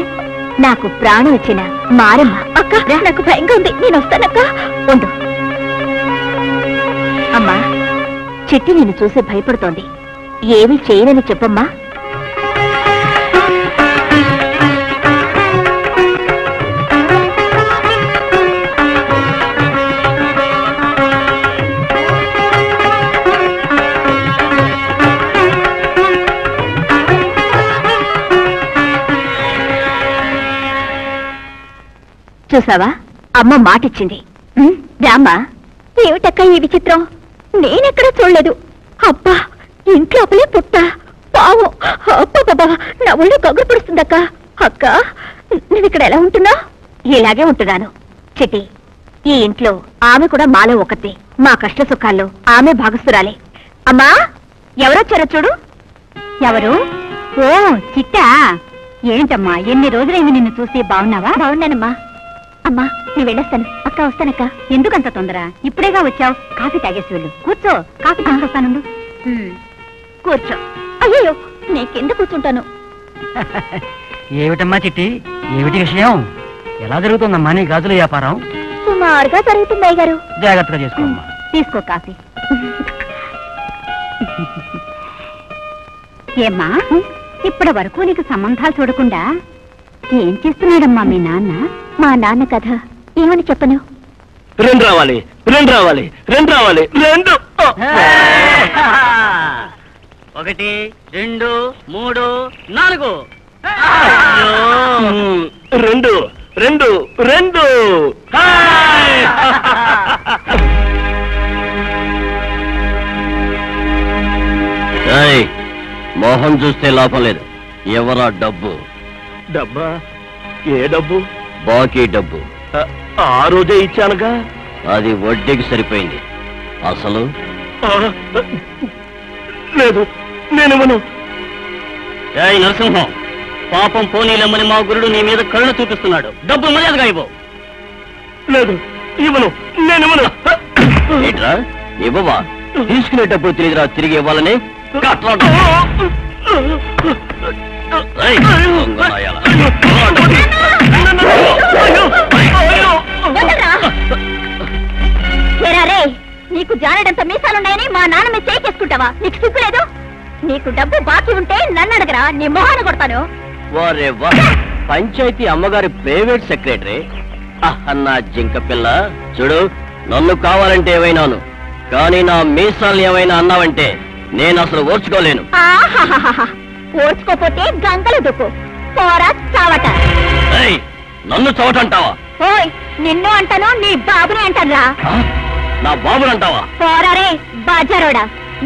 Speaker 2: నాకు ప్రాణం ఇచ్చిన మారమ్మ. అక్క, నాకు భయంగా ఉంది, నేను వస్తానక్క. ఉండు. అమ్మా, చిట్టి నిన్ను చూసి భయపడుతోంది, ఏమీ చేయనని చెప్పమ్మా. చూసావా, అమ్మ మాటిచ్చింది. రామ్మా. ఏమిటక్క ఈ విచిత్రం? నేనెక్కడా చూడలేదు. అబ్బా, ఇంట్లోపలే పుట్ట పావు. అబ్బా, నా ఒళ్ళు కగురు పడుతుందక్క. అక్క, నువ్విక్కడ ఎలా ఉంటున్నావు? ఇలాగే ఉంటున్నాను. చిట్టి, ఈ ఇంట్లో ఆమె కూడా మాలో ఒకతే. మా కష్ట సుఖాల్లో ఆమె భాగస్తురాలే. అమ్మా, ఎవరొచ్చారో చూడు. ఎవరు? ఓ చిట్టా, ఏంటమ్మా ఎన్ని రోజులైంది నిన్ను చూసి. బాగున్నావా? బాగున్నానమ్మా. అమ్మా, నేను వెళ్ళొస్తాను. అక్క, వస్తానక్క. ఎందుకంత తొందర? ఇప్పుడేగా వచ్చావు, కాఫీ తాగేసి వెళ్ళు. కూర్చో, కాఫీ తీసుకొస్తానుండు. కూర్చో. అయ్యో, నీ కింద కూర్చుంటాను.
Speaker 10: ఏమిటమ్మా చిట్టి, ఏమిటి విషయం? ఎలా జరుగుతుందమ్మా నీ గాజుల వ్యాపారం?
Speaker 2: సుమారుగా జరుగుతుంది అయ్యగారు.
Speaker 10: జాగ్రత్తగా చేసుకోమ్మా.
Speaker 2: తీసుకో కాఫీ.
Speaker 11: ఏమ్మా, ఇప్పటి వరకు నీకు సంబంధాలు చూడకుండా ఏం చేస్తున్నాడమ్మా మీ నాన్న?
Speaker 2: మా నాన్న కథ ఏమని చెప్పను?
Speaker 5: రెండు రావాలి, రెండు రావాలి, రెండు రావాలి, రెండు.
Speaker 9: 1 2 3 4.
Speaker 5: రెండు రెండు రెండు. మోహం చూస్తే లాభం లేదు. ఎవరా డబ్బు?
Speaker 6: డబ్బా? ఏ డబ్బు?
Speaker 5: బాకీ డబ్బు.
Speaker 6: ఆ రోజే ఇచ్చానుగా.
Speaker 5: అది వడ్డీకి సరిపోయింది. అసలు
Speaker 6: లేదు, నేనేమను.
Speaker 9: నరసింహం, పాపం పోనీలమ్మని మా గురుడు నీ మీద కరుణ చూపిస్తున్నాడు. డబ్బు మర్యాదగా ఇవ్వు.
Speaker 6: లేదు, ఇవ్వను, నేనేమను.
Speaker 5: ఏంట్రా ఇవ్వవా? తీసుకునేటప్పుడు తెలియదురా తిరిగి ఇవ్వాలని.
Speaker 2: నీకు జానడంత మీసాలున్నాయని మా నాన్న మీద చేసుకుంటావా? నీకు సిగ్గులేదు? నీకు డబ్బు బాకీ ఉంటే నన్ను అడగరా, నీ మొహాన కొడతాను.
Speaker 5: వారే వా, పంచాయతీ అమ్మగారి ప్రైవేట్ సెక్రటరీ. అన్నా జింక పిల్ల, చూడు, నన్ను కావాలంటే ఏమైనాను, కానీ నా మీసాలను ఏమైనా అన్నావంటే నేను అసలు ఓర్చుకోలేను.
Speaker 2: ఓర్చుకోపోతే గంగలు దుక్కు పోరా చావట.
Speaker 5: నన్ను చవటంటావా?
Speaker 2: ఓయ్, నిన్ను అంటాను, నీ బాబుని అంటానురా.
Speaker 5: నా బాబునంటావా?
Speaker 2: పోరారే బాజారోడా,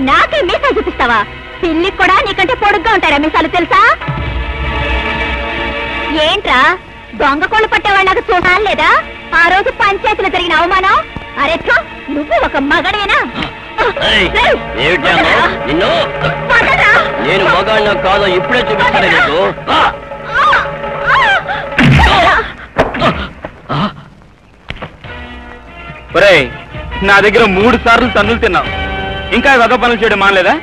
Speaker 2: నాకే మీసాలు చూపిస్తావా? పిల్లికి కూడా నీకంటే పొడుగ్గా ఉంటారా మీసాలు, తెలుసా? ఏంట్రా దొంగ కోళ్ళు పట్టేవాళ్ళగా చూడాలి లేదా? ఆ రోజు పంచాయతీలో జరిగిన అవమానం. అరెట్లా, నువ్వు ఒక మగడేనా?
Speaker 5: నిన్ను నేను మగాళ్ళ కాదో ఇప్పుడే చూపిస్తాను నీకు.
Speaker 3: నా దగ్గర 3 సార్లు తన్నులు తిన్నావు, ఇంకా వగ పనులు చేయడం మానలేదా?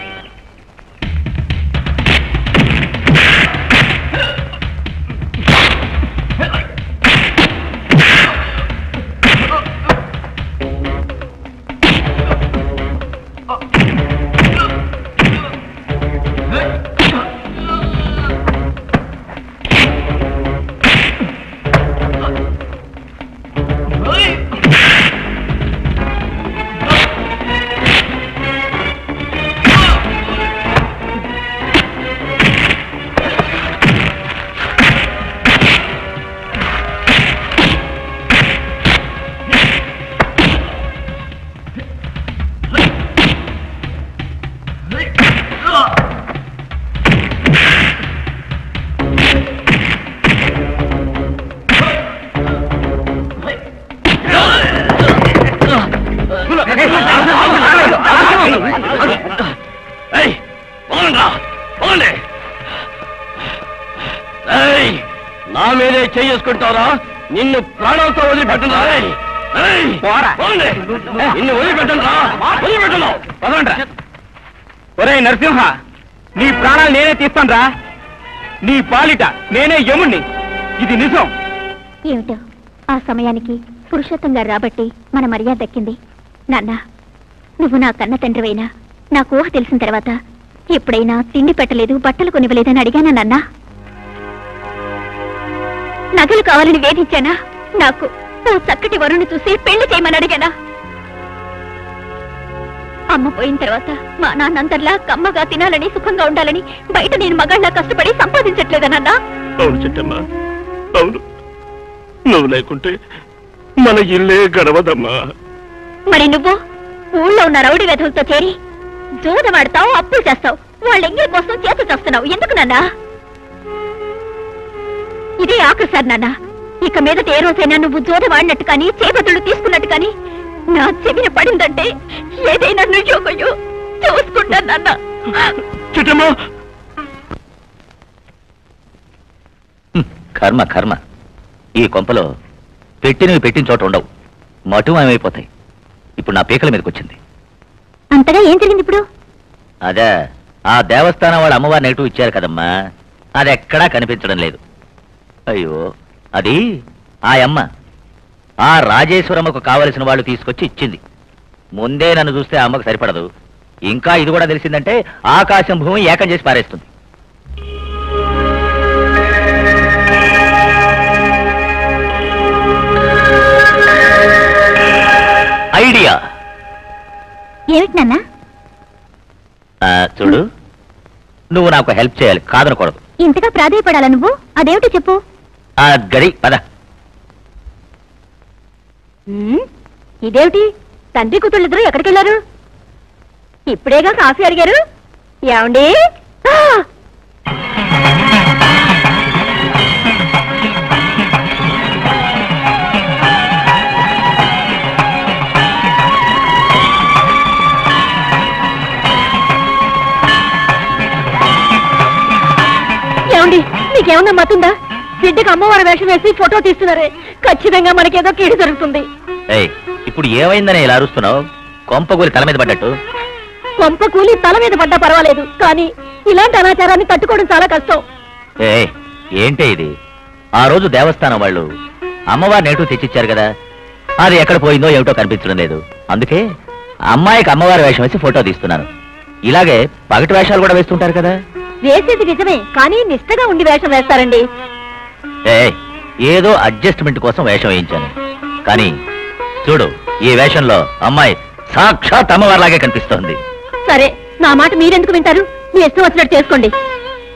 Speaker 5: చేసుకుంటారా నిన్ను ప్రాణాలతో వదిలిపెట్టను నిన్ను వదిలిపెట్టను
Speaker 6: ఒరే నరసింహ, నీ ప్రాణాలు నేనే తీస్తాను. నీ పాలిట నేనే యముణ్ణి. ఇది నిజం.
Speaker 11: ఏమిటో ఆ సమయానికి పురుషోత్తం గారు రాబట్టి మన మర్యాద దక్కింది. నాన్న, నువ్వు నా కన్న తండ్రివైనా నాకు ఊహ తెలిసిన తర్వాత ఎప్పుడైనా తిండి పెట్టలేదు, బట్టలు కొనివ్వలేదని అడిగానా నాన్న? నగలు కావాలని వేధించానా? నాకు ఓ చక్కటి వరుణ్ణి చూసి పెళ్లి చేయమని అడిగానా? అమ్మ పోయిన తర్వాత మా నాన్నందరిలా కమ్మగా తినాలని, సుఖంగా ఉండాలని బయట నేను మగాళ్ళ కష్టపడి సంపాదించట్లేదా నాన్న?
Speaker 5: అవును చిట్టమ్మా, అవును. నువ్వు లేకుంటే మన ఇల్లే గడవదమ్మా.
Speaker 11: మరి నువ్వు ఊళ్ళో ఉన్న రౌడీ వెధవులతో చేరి జూదమాడతావు, అప్పులు చేస్తావు, వాళ్ళ ఎంగిల్ కోసం చేత చేస్తున్నావు. ఎందుకు నాన్న? ఇదే ఆఖరిసారి నాన్న. ఇక మీదట ఏ రోజైనా నువ్వు జూదమాడినట్టు కానీ చేపతులు తీసుకున్నట్టు కానీ నా చెవిన పడిందంటే ఏదైనా నువ్వు చూసుకుంటాను నాన్న.
Speaker 5: చిట్టమ్మా,
Speaker 8: కర్మ కర్మ. ఈ కొంపలో పెట్టినవి పెట్టిన చోట ఉండవు, మటుమైపోతాయి. ఇప్పుడు నా పీకల మీదకి వచ్చింది.
Speaker 11: అంతగా ఏం జరిగింది ఇప్పుడు?
Speaker 8: అదే, ఆ దేవస్థానం వాళ్ళు అమ్మవారి నెగిటివ్ ఇచ్చారు కదమ్మా, అది ఎక్కడా కనిపించడం లేదు. అయ్యో, అది ఆ అమ్మ ఆ రాజేశ్వరమ్మకు కావలసిన వాళ్ళు తీసుకొచ్చి ఇచ్చింది. ముందే నన్ను చూస్తే ఆ అమ్మకు సరిపడదు. ఇంకా ఇది కూడా తెలిసిందంటే ఆకాశం భూమి ఏకం చేసి పారేస్తుంది. ఐడియా
Speaker 11: ఏమిటి నాన్న?
Speaker 8: చూడు, నువ్వు నాకు హెల్ప్ చేయాలి, కాదనకూడదు.
Speaker 11: ఇంతగా ప్రాధాయపడాలా నువ్వు? అదేమిటి చెప్పు.
Speaker 8: గడి పద.
Speaker 11: ఇదేమిటి? తండ్రి కూతుళ్ళిద్దరూ ఎక్కడికి వెళ్ళారు? ఇప్పుడేగా కాఫీ అడిగారు. ఏమండి? ఏమండి, మీకేమన్నా మతుందా? బిడ్డకు అమ్మవారి వేషం వేసి ఫోటో తీస్తున్నారే, ఖచ్చితంగా మనకేదో కీడు జరుగుతుంది.
Speaker 8: ఇప్పుడు ఏమైందని ఇలా అరుస్తున్నావు? కొంపగూలి తల మీద పడ్డట్టు.
Speaker 11: కొంప కూలి తల మీద పడ్డా పర్వాలేదు, కానీ ఇలాంటి అనాచారాన్ని తట్టుకోవడం చాలా కష్టం.
Speaker 8: ఏంటే ఇది? ఆ రోజు దేవస్థానం వాళ్ళు అమ్మవారి నేటు తెచ్చిచ్చారు కదా, అది ఎక్కడ పోయిందో ఏమిటో కనిపించడం లేదు. అందుకే అమ్మాయికి అమ్మవారి వేషం వేసి ఫోటో తీస్తున్నాను. ఇలాగే పగటి వేషాలు కూడా వేస్తుంటారు కదా.
Speaker 11: వేసేది నిజమే, కానీ నిష్టగా ఉండి వేషం వేస్తారండి.
Speaker 8: ఏదో అడ్జస్ట్మెంట్ కోసం వేషం వేయించాను, కానీ చూడు, ఈ వేషంలో అమ్మాయి సాక్షాత్ అమ్మవారిలాగే కనిపిస్తోంది.
Speaker 11: సరే, నా మాట మీరెందుకు వింటారు? మీ ఇష్టం వచ్చినట్టు చేసుకోండి.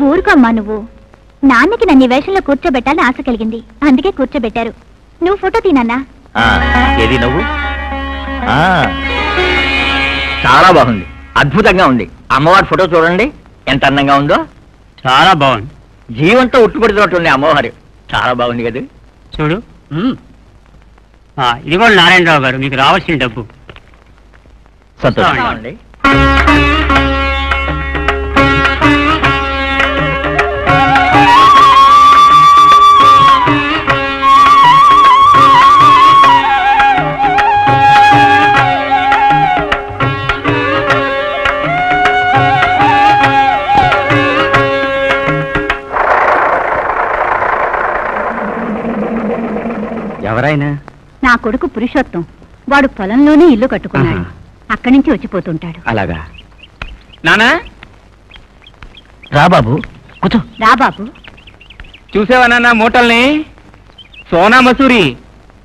Speaker 11: ఊరుకోమ్మా నువ్వు. నాన్నకి నన్ను ఈ వేషంలో కూర్చోబెట్టాలని ఆశ కలిగింది, అందుకే కూర్చోబెట్టారు. నువ్వు ఫోటో తీనన్నా.
Speaker 8: ఏది నువ్వు?
Speaker 12: చాలా బాగుంది, అద్భుతంగా ఉంది. అమ్మవారి ఫోటో చూడండి ఎంత అందంగా ఉందో.
Speaker 9: చాలా బాగుంది.
Speaker 12: జీవంతో ఉట్టుపడుతున్నట్టుంది అమ్మవారు. చాలా బాగుంది కదా.
Speaker 9: చూడు, ఇది కూడా నారాయణరావు గారు మీకు రావాల్సిన డబ్బు.
Speaker 8: సంతోషం అండి.
Speaker 10: ఎవరైనా?
Speaker 11: నా కొడుకు పురుషోత్తం. వాడు పొలంలోనే ఇల్లు కట్టుకున్నాడు, అక్కడి నుంచి వచ్చిపోతుంటాడు.
Speaker 10: అలాగా? నానా రా బాబు, కూర్చో.
Speaker 11: రా బాబు.
Speaker 6: చూసావా నాన్న మూటల్ని? సోనా మసూరి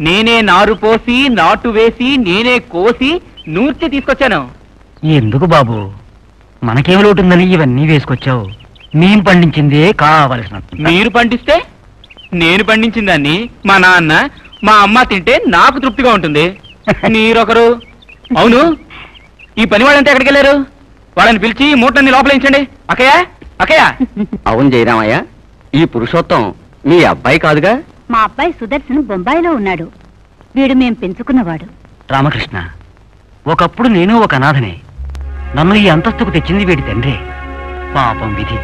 Speaker 6: నేనే నారు పోసి, నాటు వేసి, నేనే కోసి నూర్చి తీసుకొచ్చాను.
Speaker 10: ఎందుకు బాబు, మనకేం లోటుందని ఇవన్నీ వేసుకొచ్చావు? మేం పండించిందే కావలసిన.
Speaker 6: మీరు పండిస్తే నేను పండించిన దాన్ని మా నాన్న మా అమ్మ తింటే నాకు తృప్తిగా ఉంటుంది. మీరొకరు. అవును, ఈ పని వాళ్ళంతా ఎక్కడికి వెళ్ళారు? వాళ్ళని పిలిచి మూటలన్నీ లోపలించండి. అక్కయ్య, అక్కయ్య.
Speaker 12: అవును జయరామయ్య, ఈ పురుషోత్తం మీ అబ్బాయి కాదుగా?
Speaker 11: మా అబ్బాయి సుదర్శన్ బొంబాయిలో ఉన్నాడు. వీడు మేం పెంచుకున్నవాడు.
Speaker 10: రామకృష్ణ, ఒకప్పుడు నేను ఒక అనాథనే. నన్ను ఈ అంతస్తుకు తెచ్చింది వీడి తండ్రి. పాపం విధి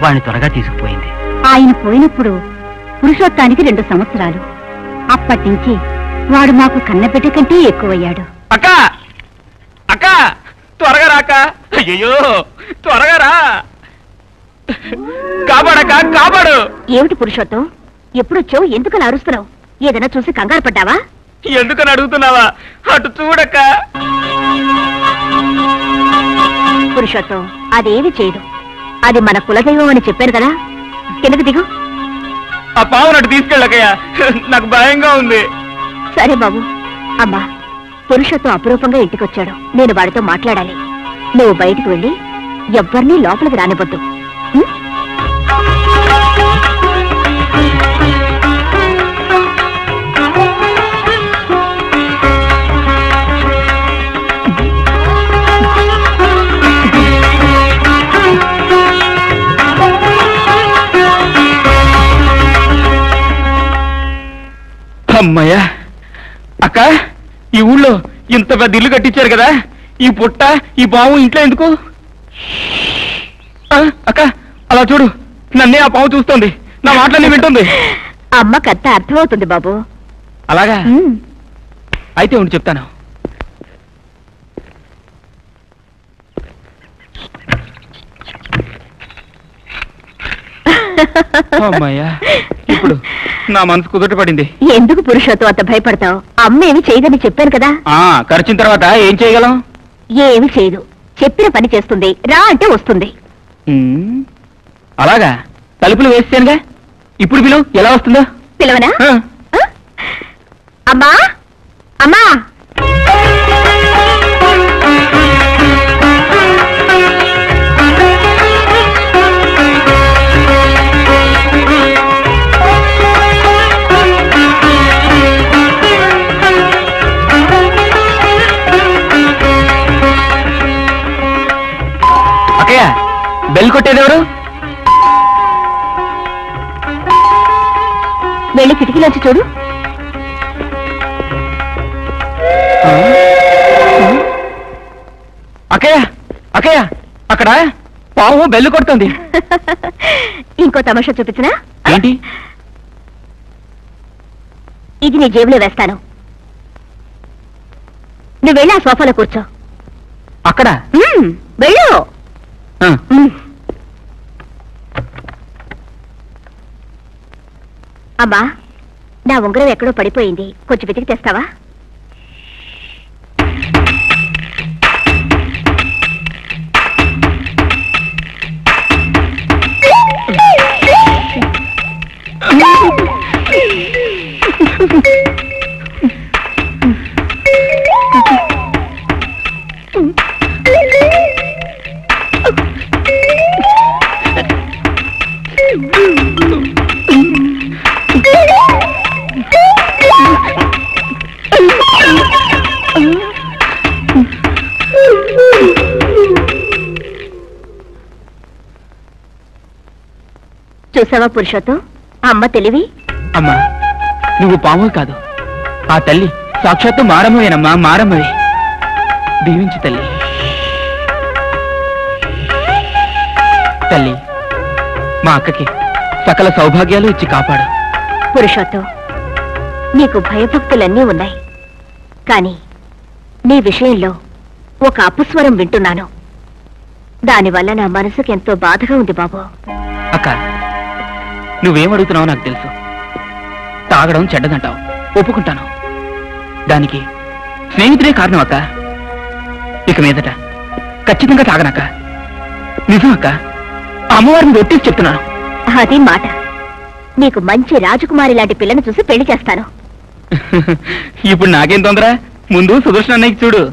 Speaker 10: వాణ్ణి త్వరగా తీసుకుపోయింది.
Speaker 11: ఆయన పోయినప్పుడు
Speaker 2: పురుషోత్తానికి 2 సంవత్సరాలు. అప్పటినుంచి వాడు మాకు కన్నబిడ్డ కంటే ఎక్కువయ్యాడు.
Speaker 6: అక్క అక్క త్వరగా రాక. అయ్యో త్వరగా రా. కాపాడక కాపాడు.
Speaker 2: ఏమిటి పురుషోత్తం, ఎప్పుడొచ్చావు? ఎందుకలా అరుస్తున్నావు? ఏదైనా చూసి కంగారు పడ్డావా?
Speaker 6: ఎందుకని అడుగుతున్నావా? అటు చూడక్క.
Speaker 2: పురుషోత్తం, అదేమి చేయదు. అది మన కులదైవం అని చెప్పాను కదా. కిందకు దిగు.
Speaker 6: ఆ పావును అటు తీసుకెళ్ళకయ్యా, నాకు భయంగా ఉంది.
Speaker 2: సరే బాబు. అమ్మా, పురుషోత్తం అపురూపంగా ఇంటికొచ్చాడు. నేను వాడితో మాట్లాడాలి. నువ్వు బయటికి వెళ్ళి ఎవ్వరినీ లోపలికి రానివ్వద్దు.
Speaker 6: అమ్మయ్యా. అక్క, ఈ ఊళ్ళో ఇంత పెద్ద ఇల్లు కట్టించారు కదా, ఈ పుట్ట ఈ పాము ఇంట్లో ఎందుకు? అక్క అలా చూడు, నన్నే ఆ పాము చూస్తోంది, నా మాటలన్నీ వింటుంది.
Speaker 2: అమ్మకంతా అర్థమవుతుంది బాబు.
Speaker 6: అలాగా? అయితే ఉండి చెప్తాను. అమ్మయ్యా, ఇప్పుడు నా మనసు కుదుట పడింది.
Speaker 2: ఎందుకు పురుషోత్తం అంత భయపడతావు? అమ్మ ఏమి చేయదని చెప్పాను కదా.
Speaker 6: ఖర్చిన తర్వాత ఏం చేయగలం?
Speaker 2: ఏమి చేయదు, చెప్పిన పని చేస్తుంది. రా అంటే వస్తుంది.
Speaker 6: అలాగా? తలుపులు వేస్తానుగా, ఇప్పుడు పిలువు, ఎలా వస్తుందో.
Speaker 2: పిలవనా? అమ్మా అమ్మా.
Speaker 6: అక్కయ్య, బెల్ కొట్టేదెవరు?
Speaker 2: వెళ్ళి కిటికీలోంచి చూడు.
Speaker 6: అక్కయ్య అక్కయ్య, అక్కడ పాము బెల్లు కొడుతుంది.
Speaker 2: ఇంకో తమాషా చూపించనా?
Speaker 6: ఏంటి?
Speaker 2: ఇది నీ జేబులో వేస్తాను. నువ్వు వెళ్ళి ఆ సోఫాలో కూర్చో.
Speaker 6: అక్కడ
Speaker 2: వెళ్ళు. అమ్మా, నా ఉంగరం ఎక్కడో పడిపోయింది, కొంచెం వెతికి తెస్తావా? చూసావా పురుషోత్తం, అమ్మ తెలివి.
Speaker 6: అమ్మా, నువ్వు పాము కాదు, ఆ తల్లి సాక్షాత్తు మారమ్మవేనమ్మా, మారమ్మవే. దీవించి తల్లి. తల్లి, మా అక్కకి సకల సౌభాగ్యాలు ఇచ్చి కాపాడు.
Speaker 2: పురుషోత్తం, నీకు భయభక్తులన్నీ ఉన్నాయి, కానీ నీ విషయంలో ఒక అపస్వరం వింటున్నాను. దానివల్ల నా మనసుకి ఎంతో బాధగా ఉంది బాబు.
Speaker 6: అక్క, నువ్వేమడుగుతున్నావో నాకు తెలుసు. తాగడం చెడ్డదంటావు, ఒప్పుకుంటాను. దానికి స్నేహితుడే కారణం అక్క. ఇక మీదట ఖచ్చితంగా తాగనక్క. నిజం అక్క, అమ్మవారిని ఒట్టేసి చెప్తున్నాను.
Speaker 2: అది మాట. నీకు మంచి రాజకుమారి లాంటి పిల్లని చూసి పెళ్లి చేస్తాను.
Speaker 6: ఇప్పుడు నాకేం తొందర, ముందు సుదర్శన్ అన్నయ్యకి చూడు.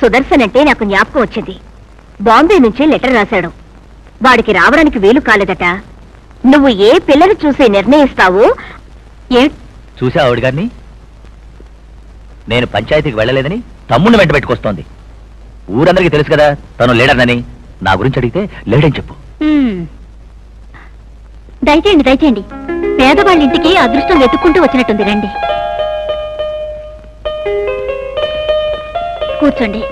Speaker 2: సుదర్శన్ అంటే నాకు జ్ఞాపకం వచ్చింది. బాంబే నుంచి లెటర్ రాశాడు. వాడికి రావడానికి వీలు కాలేదట. నువ్వు ఏ పిల్లని చూసి నిర్ణయిస్తావో.
Speaker 12: చూసా ఆవిడ గారిని? నేను పంచాయతీకి వెళ్ళలేదని తమ్ముడిని వెంట పెట్టుకొస్తోంది. ఊరందరికీ తెలుసు కదా తను లేడనని. నా గురించి అడిగితే లేడని చెప్పు.
Speaker 11: దయచేయండి దయచేయండి, పేదవాళ్ళ ఇంటికి అదృష్టం వెతుక్కుంటూ వచ్చినట్టుంది. రండి కూర్చోండి.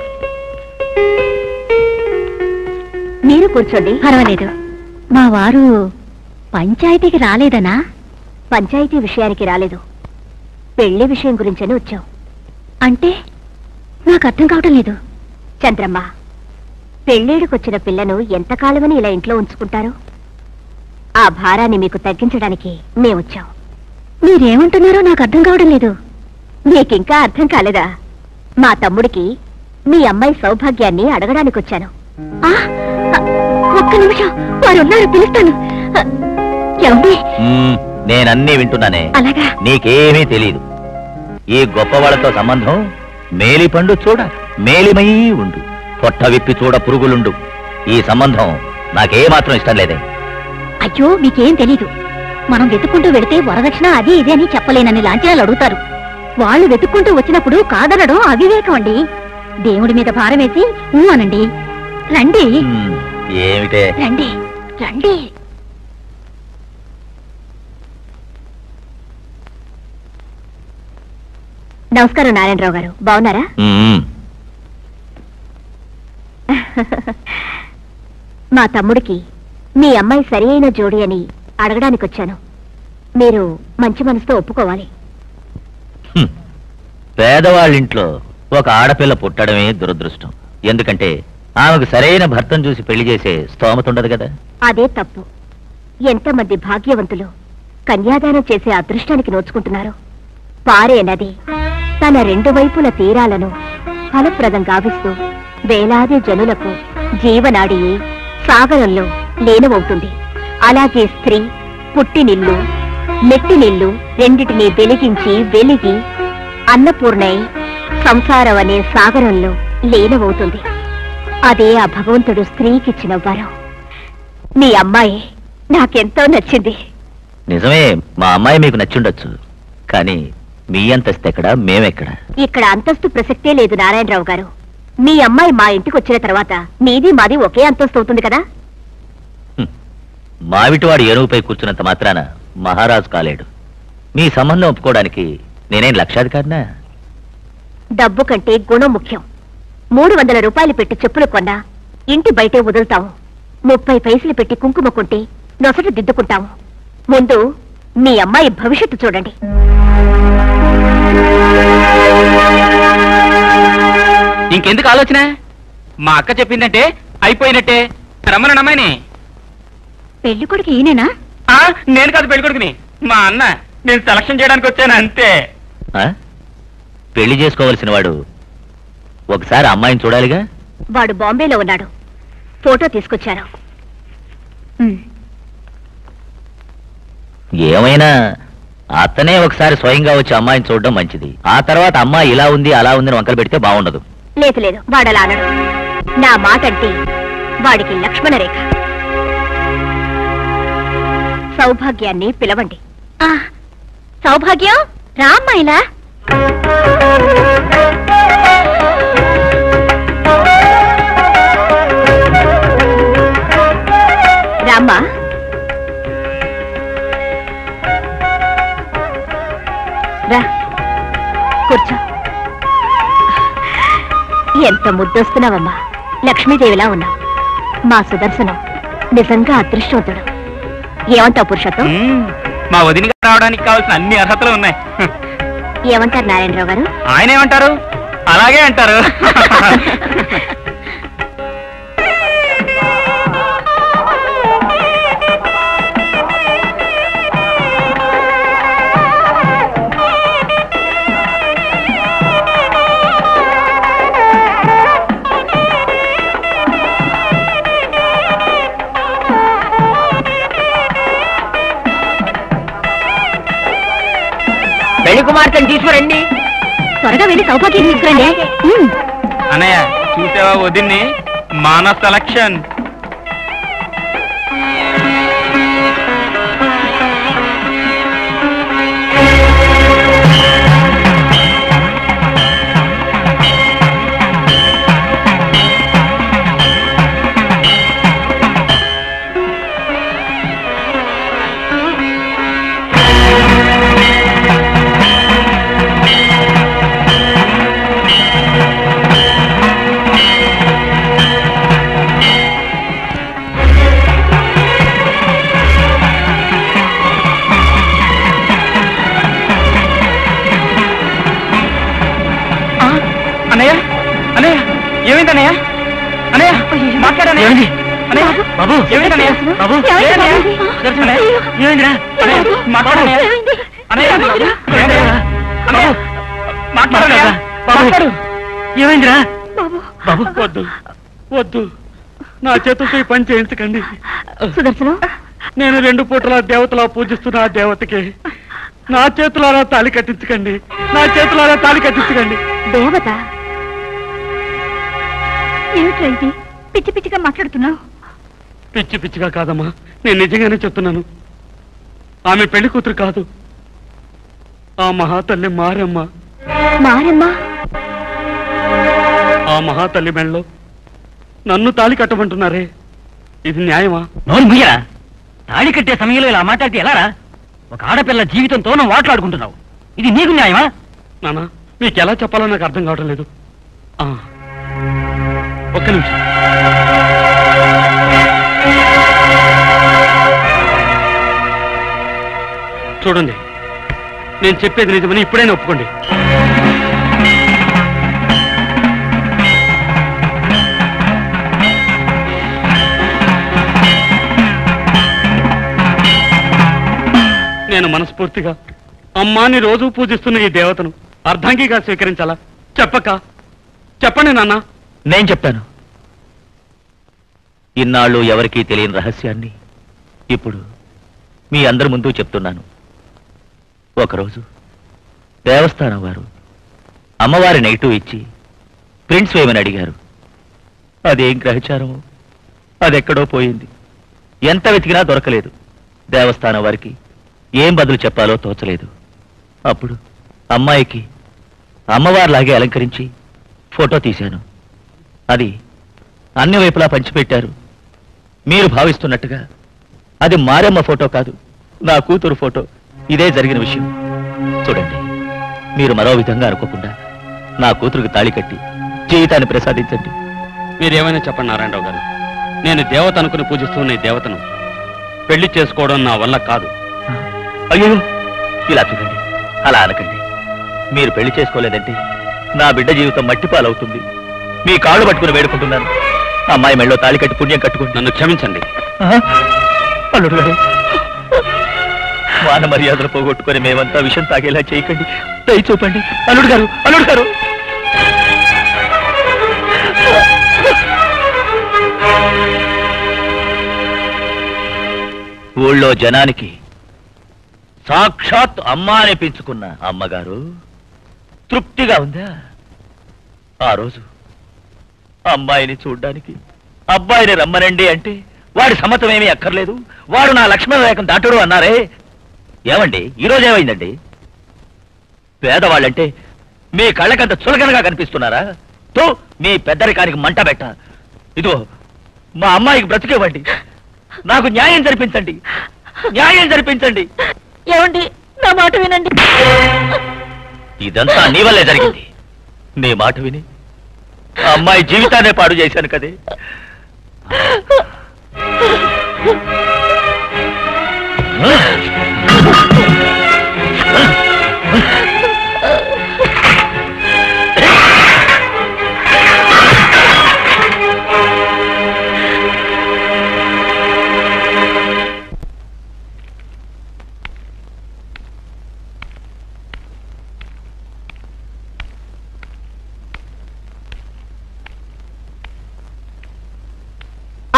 Speaker 2: మీరు కూర్చోండి.
Speaker 11: పర్వాలేదు. మా వారు పంచాయతీకి రాలేదనా? పంచాయతీ విషయానికి రాలేదు, పెళ్లి విషయం గురించని వచ్చావు. అంటే నాకు అర్థం కావటం లేదు. చంద్రమ్మ, పెళ్ళేడుకొచ్చిన పిల్లను ఎంతకాలమని ఇలా ఇంట్లో ఉంచుకుంటారు? ఆ భారాన్ని మీకు తగ్గించడానికి మేమొచ్చాం. మీరేమంటున్నారో నాకు అర్థం కావడం లేదు. మీకింకా అర్థం కాలేదా? మా తమ్ముడికి మీ అమ్మాయి సౌభాగ్యాన్ని అడగడానికి వచ్చాను. ఒక్క నిమిషం, వారున్నారు, పిలుస్తాను. ఏమండి?
Speaker 12: నేనన్నీ వింటున్నానే.
Speaker 11: అలాగా?
Speaker 12: నీకేమీ తెలీదు. ఈ గొప్పవాళ్లతో సంబంధం మేలిపండు చూడ మేలిమై ఉండు, పొట్ట విప్పి చూడ పురుగులుండు. ఈ సంబంధం నాకేమాత్రం ఇష్టం లేదే.
Speaker 11: అయ్యో, మీకేం తెలీదు. మనం వెతుక్కుంటూ వెళితే వరదక్షిణ అది ఇది అని చెప్పలేనని లాంఛనాలు అడుగుతారు. వాళ్ళు వెతుక్కుంటూ వచ్చినప్పుడు కాదనడం అవివేకం అండి. దేవుడి మీద భారం వేసి అనండి. రండి.
Speaker 12: ఏమిటే?
Speaker 11: రండి రండి. నమస్కారం నారాయణరావు గారు, బాగున్నారా? మా తమ్ముడికి మీ అమ్మాయి సరి అయిన జోడి అని అడగడానికి వచ్చాను. మీరు మంచి మనసుతో ఒప్పుకోవాలి.
Speaker 12: పేదవాళ్ళింట్లో ఒక ఆడపిల్ల పుట్టడమే దురదృష్టం. ఎందుకంటే ఆమెకు సరైన భర్తను చూసి పెళ్లి చేసే స్తోమత ఉండదు కదా.
Speaker 11: అదే తప్పు. ఎంతమంది భాగ్యవంతులు కన్యాదానం చేసే అదృష్టానికి నోచుకుంటున్నారు. పారే నది తన రెండు వైపుల తీరాలను ఫలప్రదం గావిస్తూ వేలాది జనులకు జీవనాడి సాగరంలో లీనమవుతుంది. అలాగే స్త్రీ పుట్టినిల్లు మెట్టినిల్లు రెండిటిని వెలిగించి వెలిగి అన్నపూర్ణై సంసారం అనే సాగరంలో లీనమవుతుంది. అదే ఆ భగవంతుడు స్త్రీకిచ్చిన వరం. మీ అమ్మాయి నాకెంతో నచ్చింది.
Speaker 12: నిజమే, మా అమ్మాయి మీకు నచ్చుండొచ్చు. కానీ మీ అంతస్తు ఎక్కడ, మేమెక్కడ?
Speaker 11: ఇక్కడ అంతస్తు ప్రసక్తే లేదు నారాయణరావు గారు. మీ అమ్మాయి మా ఇంటికి వచ్చిన తర్వాత మీది మాది ఒకే అంతస్తు అవుతుంది కదా.
Speaker 12: మావిటివాడు ఏనుగుపై కూర్చున్నంత మాత్రాన మహారాజు కాలేడు. మీ సంబంధం ఒప్పుకోవడానికి నేనేం లక్షాధికారినా?
Speaker 11: డబ్బు కంటే గుణం ముఖ్యం. 300 రూపాయలు పెట్టి చెప్పులు కొన్నా ఇంటి బయటే వదులుతాము. 30 పైసలు పెట్టి కుంకుమ కొంటే నొసట దిద్దుకుంటాము. ముందు మీ అమ్మాయి భవిష్యత్తు చూడండి.
Speaker 13: ఇంకెందుకు ఆలోచన? మా అక్క చెప్పిందంటే అయిపోయినట్టే. రమ్మని అమ్మాయిని.
Speaker 11: పెళ్లి కొడుకు ఈయనేనా?
Speaker 13: నేను కాదు పెళ్లి కొడుకుని, మా అన్న. నేను సెలక్షన్ చేయడానికి వచ్చాను అంతే.
Speaker 12: పెళ్లి చేసుకోవలసిన వాడు ఒకసారి అమ్మాయిని చూడాలిగా.
Speaker 11: వాడు బాంబేలో ఉన్నాడు, ఫోటో తీసుకొచ్చారు.
Speaker 12: ఏమైనా అతనే ఒకసారి స్వయంగా వచ్చి అమ్మాయిని చూడడం మంచిది. ఆ తర్వాత అమ్మాయి ఇలా ఉంది అలా ఉందని వంకలు పెడితే బాగుండదు.
Speaker 11: లేదు లేదు, వాడలా అనడు. నా మాట అంటే వాడికి లక్ష్మణ రేఖ. సౌభాగ్యాన్ని పిలవండి. సౌభాగ్యం, రా అమ్మాయిలా. రామ్మా. రా కూర్చో. ఎంత ముద్దొస్తున్నావమ్మా, లక్ష్మీదేవిలా ఉన్నావు. మా సుదర్శనం నిజంగా అదృష్టవంతుడు. ఏమంటావు పురుషోత్తం?
Speaker 13: మా వదిన రావడానికి కావాల్సిన అన్ని అర్హతలు ఉన్నాయి.
Speaker 11: ఏమంటారు నారాయణరావు గారు?
Speaker 13: ఆయన ఏమంటారు? అలాగే అంటారు.
Speaker 8: పెళ్లి కుమార్తెను తీసుకురండి.
Speaker 11: త్వరగా వెళ్ళి సౌభాగ్యం తీసుకురండి.
Speaker 13: అన్నయ్య చూసావా వదిన్ని? మాన సెలక్షన్. ఏమిటనయ్యా అన్నయ్య మాట్లాడనయ్య అన్నయ్య బాబు ఏమిటనయ్య బాబు ఏమైందిరా మాట్లాడనయ్య అన్నయ్య మాట్లాడనయ్య మాట్లాడు ఏమైందిరా బాబు వద్దు వద్దు నా చేతులతో ఈ పని చేయించకండి
Speaker 2: సుదర్శనం
Speaker 13: నేను 2 పూటల దేవతలా పూజిస్తున్న ఆ దేవతకి నా చేతులారా తాళి కట్టించకండి నా చేతులారా తాళి కట్టించకండి
Speaker 2: దేవత ఏమిట్రా ఇది పిచ్చి పిచ్చిగా మాట్లాడుతున్నావు
Speaker 13: పిచ్చి పిచ్చిగా కాదమ్మా నేను నిజంగానే చెప్తున్నాను ఆమె పెళ్లి కూతురు కాదు ఆ మహాతల్లి మారమ్మ ఆ మహాతల్లి మెళ్ళలో నన్ను తాళి కట్టమంటున్నారే ఇది న్యాయమా
Speaker 10: నోరు ముయ్యరా తాళి కట్టే సమయంలో ఇలా మాట్లాడితే ఎలారా ఒక ఆడపిల్ల జీవితంతో నువ్వు మాట్లాడుకుంటున్నావు ఇది నీకు న్యాయమా
Speaker 13: నానా మీకు ఎలా చెప్పాలో నాకు అర్థం కావటం లేదు ఒక్క నిమిషం చూడండి నేను చెప్పేది నిజమని ఇప్పుడైనా ఒప్పుకోండి నేను మనస్ఫూర్తిగా అమ్మాని రోజు పూజిస్తున్న ఈ దేవతను అర్ధాంగిగా స్వీకరించాలా చెప్పండి నాన్న
Speaker 12: నేను చెప్తాను ఇన్నాళ్ళు ఎవరికీ తెలియని రహస్యాన్ని ఇప్పుడు మీ అందరి ముందు చెప్తున్నాను ఒకరోజు దేవస్థానం వారు అమ్మవారి నెగిటివ్ ఇచ్చి ప్రింట్స్ వేయమని అడిగారు అదేం గ్రహచారమో అదెక్కడో పోయింది ఎంత వెతికినా దొరకలేదు దేవస్థానం వారికి ఏం బదులు చెప్పాలో తోచలేదు అప్పుడు అమ్మాయికి అమ్మవారిలాగే అలంకరించి ఫోటో తీశాను అది అన్ని వైపులా పంచిపెట్టారు మీరు భావిస్తున్నట్టుగా అది మారమ్మ ఫోటో కాదు నా కూతురు ఫోటో ఇదే జరిగిన విషయం చూడండి మీరు మరో విధంగా అనుకోకుండా నా కూతురుకి తాళి కట్టి జీవితాన్ని ప్రసాదించండి
Speaker 3: మీరేమైనా చెప్పండి నారాయణరావు గారు నేను దేవత అనుకుని పూజిస్తున్న ఈ దేవతను పెళ్లి చేసుకోవడం నా వల్ల కాదు
Speaker 12: అయ్యో ఇలా చూడండి అలా అనకండి మీరు పెళ్లి చేసుకోలేదంటే నా బిడ్డ జీవితం మట్టిపాలవుతుంది మీ కాళ్ళు పట్టుకుని వేడుకుంటున్నాను అమ్మాయి మెళ్ళో తాళి కట్టి పుణ్యం కట్టుకుని
Speaker 3: నన్ను క్షమించండి
Speaker 12: అల్లుడు గారు మాన మర్యాదలు పోగొట్టుకుని మేమంతా విషం తాగేలా చేయకండి దయ చూపండి అల్లుడు గారు ఊళ్ళో జనానికి సాక్షాత్ అమ్మ అనిపించుకున్న అమ్మగారు తృప్తిగా ఉందా ఆ రోజు అమ్మాయిని చూడ్డానికి అబ్బాయిని రమ్మనండి అంటే వాడి సమ్మతం ఏమీ అక్కర్లేదు వాడు నా లక్ష్మణ రేఖం దాటడు అన్నారే ఏమండి ఈరోజు ఏమైందండి పేదవాళ్ళంటే మీ కళ్ళకంత చులకనగా కనిపిస్తున్నారా తో మీ పెద్దరికానికి మంట పెట్ట ఇదిగో మా అమ్మాయికి బ్రతికేవ్వండి నాకు న్యాయం జరిపించండి
Speaker 2: ఏమండి నా మాట వినండి
Speaker 12: ఇదంతా నీ వల్లే జరిగింది నీ మాట విని ఆ అమ్మాయి జీవితాన్నే పాడు చేశాను కదే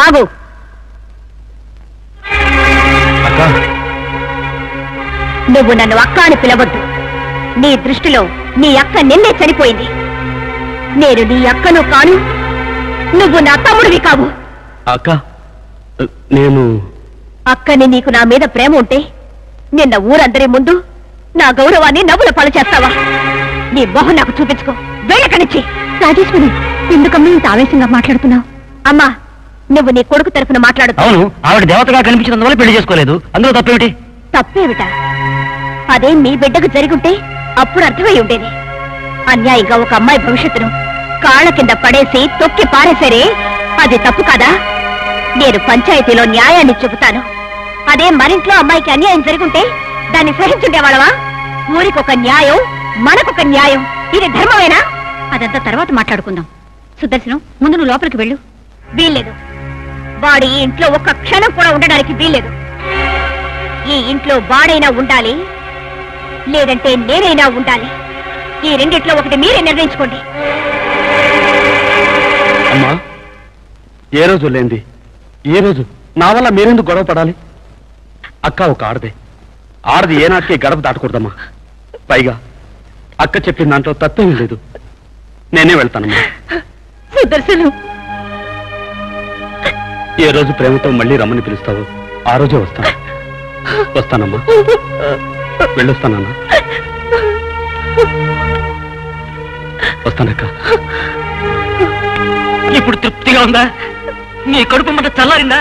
Speaker 2: ఆగు నువ్వు నన్ను అక్క అని పిలవద్దు నీ దృష్టిలో నీ అక్క నిన్నే చనిపోయింది నేను నీ అక్కను కాను నువ్వు నా తమ్ముడివి కావు
Speaker 3: అక్క నేను
Speaker 2: అక్కని నీకు నా మీద ప్రేమ ఉంటే నిన్న ఊరందరి ముందు నా గౌరవాన్ని నవ్వుల పాలు చేస్తావా నీ మొహం నాకు చూపించుకో వేళకనిచ్చి రాజేశ్వరి ఎందుకమ్మా ఇంత ఆవేశంగా మాట్లాడుతున్నావు అమ్మా నువ్వు నీ కొడుకు తరఫున మాట్లాడు
Speaker 10: అవును ఆవిడ దేవతగా కనిపించినందువల్ల పెళ్లి చేసుకోలేదు అందులో తప్పేమిటి
Speaker 2: తప్పేమిటా అదే మీ బిడ్డకు జరుగుంటే అప్పుడు అర్థమై ఉండేది అన్యాయంగా ఒక అమ్మాయి భవిష్యత్తును కాళ్ల కింద పడేసి తొక్కి పారేసరే అది తప్పు కాదా నేను పంచాయతీలో న్యాయాన్ని చెబుతాను అదే మరింట్లో అమ్మాయికి అన్యాయం జరుగుంటే దాన్ని సహించుండేవాళ్ళవా ఊరికొక న్యాయం మనకొక న్యాయం ఇది ధర్మమేనా అదంతా తర్వాత మాట్లాడుకుందాం
Speaker 11: సుదర్శనం, ముందు నువ్వు లోపలికి వెళ్ళు. వీల్లేదు. వాడు ఈ ఇంట్లో ఒక్క క్షణం కూడా ఉండడానికి వీల్లేదు. ఈ ఇంట్లో వాడైనా ఉండాలి, లేదంటే నేనైనా ఉండాలి. ఈ రెండిట్లో ఒకటి మీరే నిర్ణయించుకోండి.
Speaker 3: అమ్మా, ఏ రోజు లేంది ఈ రోజు నా వల్ల మీరెందుకు గొడవ పడాలి? అక్క ఒక ఆడదే. ఆడది ఏనాటికి గడప దాటకూడదమ్మా. పైగా అక్క చెప్పిన దాంట్లో తప్పేం లేదు. నేనే వెళ్తానమ్మా.
Speaker 2: సుదర్శనం,
Speaker 3: ఏ రోజు ప్రేమతో మళ్ళీ రమ్మని పిలుస్తావో ఆ రోజే వస్తానమ్మా. వెళ్ళొస్తానన్నా. వస్తానక్క.
Speaker 10: ఇప్పుడు తృప్తిగా ఉందా? నీ కడుపు మంట చల్లారిందా?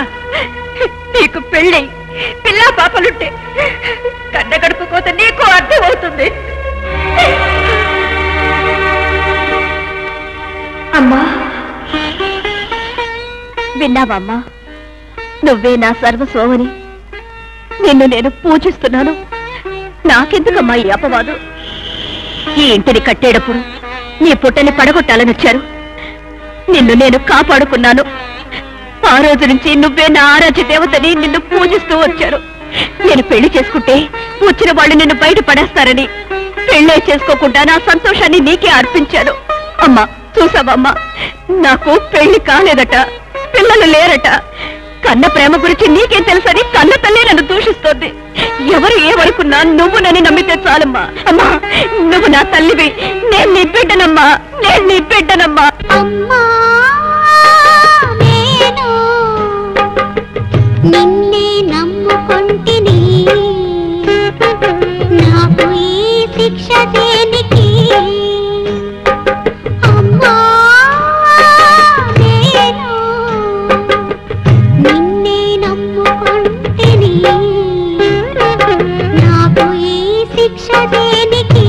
Speaker 2: నీకు పెళ్ళి పిల్లా పాపలుంటే కన్న గడుపు కోత నీకు అర్థం అవుతుంది. అమ్మా, విన్నావమ్మా? నువ్వే నా సర్వస్వమని నిన్ను నేను పూజిస్తున్నాను. నాకెందుకమ్మా ఈ అపవాదు? ఈ ఇంటిని కట్టేటప్పుడు నీ పుట్టని పడగొట్టాలని వచ్చారు. నిన్ను నేను కాపాడుకున్నాను. ఆ రోజు నుంచి నువ్వే నా ఆరాధ్య దేవతని నిన్ను పూజిస్తూ వచ్చారు. నేను పెళ్లి చేసుకుంటే వచ్చిన వాళ్ళు నిన్ను బయట పడేస్తారని పెళ్ళే చేసుకోకుండా నా సంతోషాన్ని నీకే అర్పించాను. అమ్మా, చూసావమ్మా, నాకు పెళ్లి కాలేదట, పిల్లలు లేరట. కన్న ప్రేమ గురించి నీకేం తెలుసని కన్న తల్లి నన్ను దూషిస్తోంది. ఎవరు ఏమనుకున్నా నువ్వు నన్ను నమ్మితే చాలమ్మా. అమ్మా, నువ్వు నా తల్లివి. నేను నీ బిడ్డనమ్మా, నేను నీ బిడ్డనమ్మా.
Speaker 14: నిన్నే నమ్ముకొంటిని, నాకు ఈ శిక్ష దేనికి? అమ్మా, నేను నిన్నే నమ్ముకొంటిని, నాకు ఈ శిక్ష దేనికి?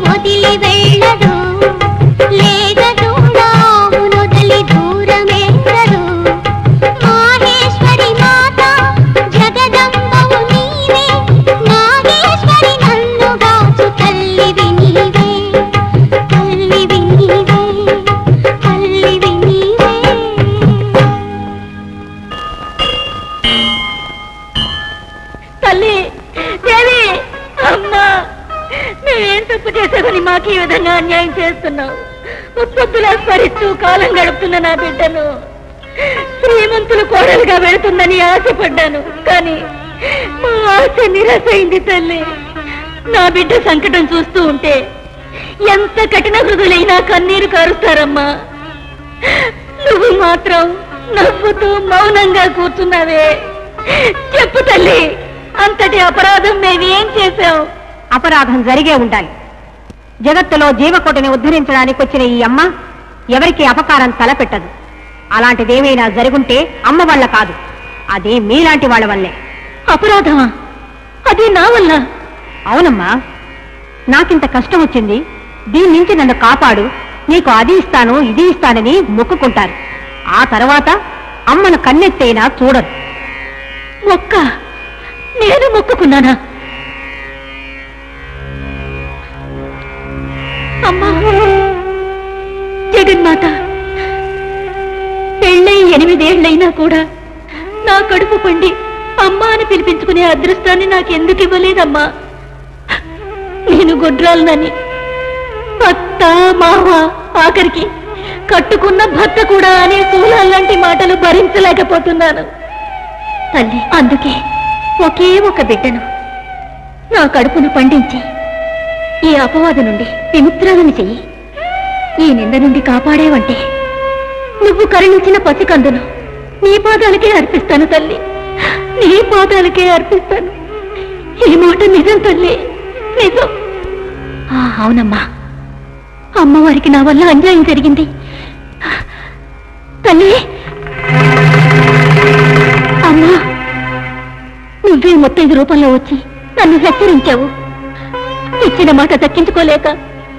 Speaker 14: వదిలి వెళ్ళడు లేగ దూడావునొదలి దూరమేరడు మాహేశ్వరి మాత జగదంబవు నీవే నాగేశ్వరి నన్ను గాచు తల్లివి నీవే తల్లివి నీవే తల్లివి నీవే.
Speaker 2: తల్లి దేవి అమ్మా మేమేం తప్పు చేసామని మాకు ఈ విధంగా అన్యాయం చేస్తున్నావు. ఉత్పత్తులా స్మరిస్తూ కాలం గడుపుతున్న నా బిడ్డను శ్రీమంతులు కోడలుగా వెళుతుందని ఆశపడ్డాను, కానీ మా ఆశ నిరాశైంది తల్లి. నా బిడ్డ సంకటం చూస్తూ ఉంటే ఎంత కఠిన హృదయులైనా కన్నీరు కారుస్తారమ్మా. నువ్వు మాత్రం నవ్వుతూ మౌనంగా కూర్చున్నావే. చెప్పు తల్లి, అంతటి అపరాధం మేమేం చేశాం?
Speaker 15: అపరాధం జరిగే ఉండాలి. జగత్తులో జీవకోటిని ఉద్ధరించడానికి వచ్చిన ఈ అమ్మ ఎవరికి అపకారం తలపెట్టదు. అలాంటిదేమైనా జరుగుంటే అమ్మ వల్ల కాదు, అది మీలాంటి వాళ్ళ వల్లే.
Speaker 2: అపరాధమా? అది నా వల్ల?
Speaker 15: అవునమ్మా, నాకింత కష్టం వచ్చింది, దీని నుంచి నన్ను కాపాడు, నీకు అది ఇస్తాను ఇది ఇస్తానని మొక్కుకుంటారు. ఆ తర్వాత అమ్మను కన్నెత్తైనా చూడరు.
Speaker 2: మొక్క నేను మొక్కుకున్నానా? అమ్మా జగన్మాత, పెళ్ళై 8 ఏళ్లైనా కూడా నా కడుపు పండి అమ్మా అని పిలిపించుకునే అదృష్టాన్ని నాకెందుకు ఇవ్వలేదమ్మా? నేను గొడ్రాలనని భర్త మావ ఆఖరికి కట్టుకున్న భర్త కూడా అనే శూలాలంటి మాటలు భరించలేకపోతున్నాను తల్లి. అందుకే ఒకే ఒక బిడ్డను నా కడుపును పండించి ఈ అపవాద నుండి విముక్తురాలను చెయ్యి. ఈ నింద నుండి కాపాడేవంటే నువ్వు కరుణించిన పసికందును నీ పాదాలకే అర్పిస్తాను తల్లి, నీ పాదాలకే అర్పిస్తాను. ఈ మాట నిజం తల్లి, నిజం. అవునమ్మా, అమ్మవారికి నా వల్ల అన్యాయం జరిగింది తల్లి. అమ్మా, నువ్వే 35 రూపంలో వచ్చి నన్ను హెచ్చరించావు. ఇచ్చిన మాట దక్కించుకోలేక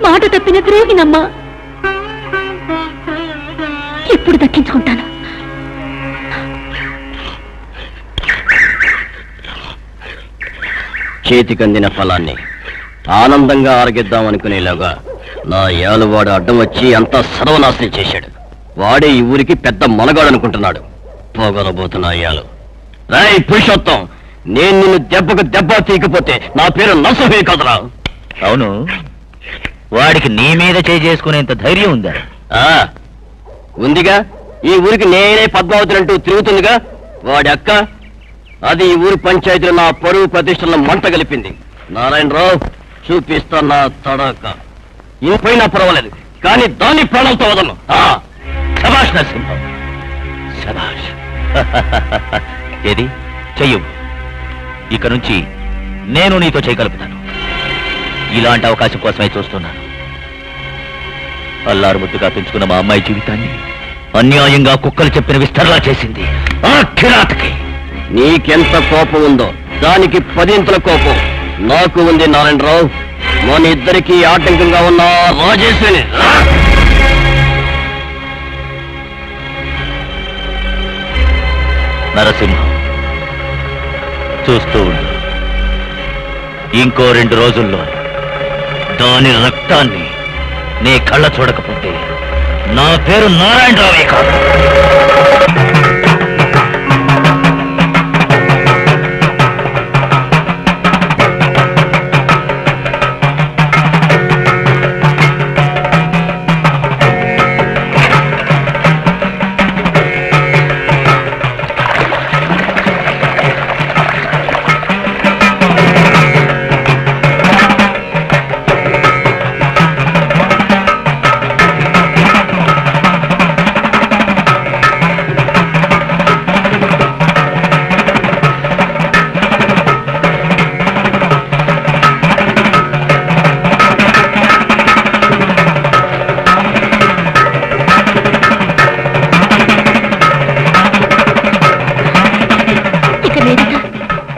Speaker 2: మాట తప్పిన ద్రోహినమ్మా. ఇప్పుడు దక్కించుకుంటాను.
Speaker 5: చేతికందిన ఫలాన్ని ఆనందంగా ఆరగిద్దామనుకునేలాగా నా ఏలువాడు అడ్డం వచ్చి అంతా సర్వనాశనం చేశాడు. వాడే ఈ ఊరికి పెద్ద మనగాడనుకుంటున్నాడు. పోగొనబోతున్నా ఏలు. రాయ్ పురుషోత్తం, నేను నిన్ను దెబ్బకు దెబ్బ తీయకపోతే నా పేరు నరసింహే కదరా.
Speaker 12: అవును, వాడికి నీ మీద చేసుకునేంత ధైర్యం ఉందా?
Speaker 5: ఉందిగా. ఈ ఊరికి నేనే పద్మావతినంటూ తిరుగుతుందిగా. వాడి అక్క అది ఈ ఊరి పంచాయతీలో నా పరువు ప్రతిష్టలను మంట కలిపింది. నారాయణరావు, చూపిస్తా నా తడక. ఇంపైనా పర్వాలేదు, కానీ దాన్ని ప్రాణంతో వదలను.
Speaker 12: శభాష్ నరసింహం, శభాష్. ఏది చెయ్యు. ఇక నుంచి నేను నీతో చేయగలుగుతాను. ఇలాంటి అవకాశం కోసమే చూస్తున్నాను. అల్లారు ముద్దుగా పెంచుకున్న మా అమ్మాయి జీవితాన్ని అన్యాయంగా కుక్కలు చెప్పిన విస్తరలా చేసింది ఆ కిరాతకి.
Speaker 5: నీకెంత కోపం ఉందో దానికి 10 కోపం నాకు ఉంది నారాయణరావు. మన ఇద్దరికి ఆటంకంగా ఉన్న రాజేశ్వరి.
Speaker 12: నరసింహం, చూస్తూ ఉండు. ఇంకో 2 రోజుల్లో దాని రక్తాన్ని నీ కళ్ళ చూడకపోతే నా పేరు నారాయణరావే కాదు.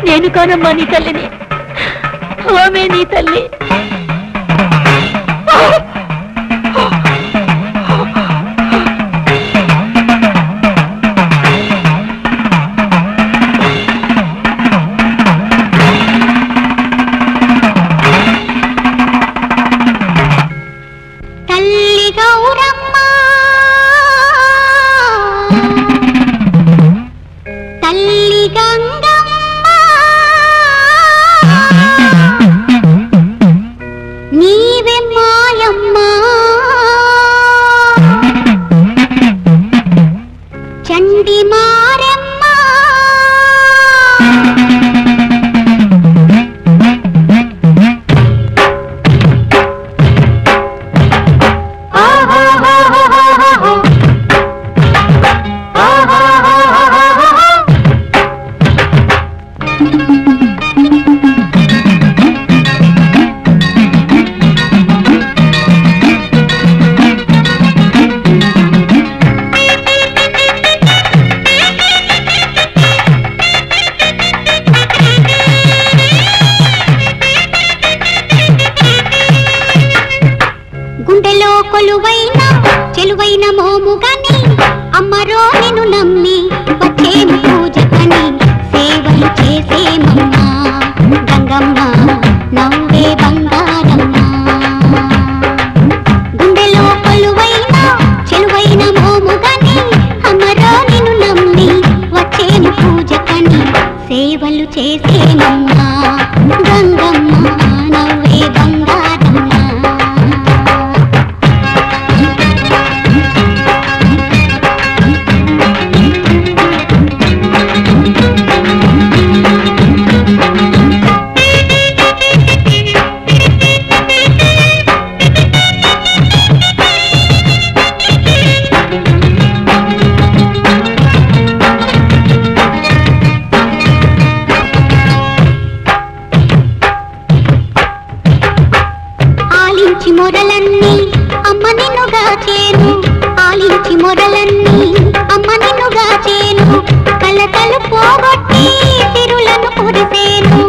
Speaker 12: నేను కానమ్మా నీ తల్లిని, ఆమె నీ తల్లి.
Speaker 14: మోముగాని అమ్మరో నిన్ను నమ్మి వచ్చేము పూజకని సేవలు చేసేమమ్మా గంగమ్మ నవ్వే బంగారమ్మ గుండెలో కొలువైన చెలువైన మోముగాని అమ్మరో నిన్ను నమ్మి వచ్చేము పూజకని సేవలు చేసేమమ్మా గంగమ్మ నవ్వే బంగారమ్మ మొరలన్నీ అమ్మ నిన్నుగా చేను ఆలించి మొరలన్నీ అమ్మ నిన్నుగా చేను కలతలు పోగొట్టి తిరులను కురిసేను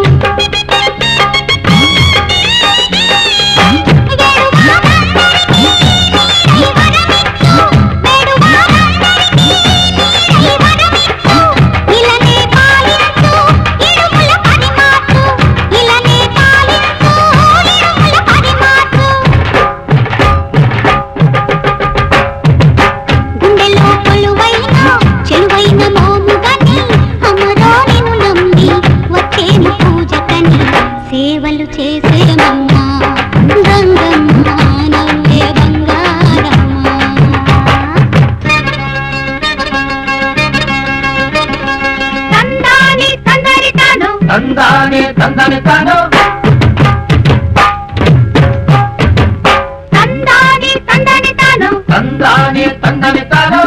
Speaker 14: సేవలు చేసేమమ్మా గంగమ్మ నవ్వే బంగారమ్మ తందాని తందరి తాను
Speaker 10: తందాని తందని తాను
Speaker 14: తందాని తందని తాను
Speaker 10: తందాని తందని తాను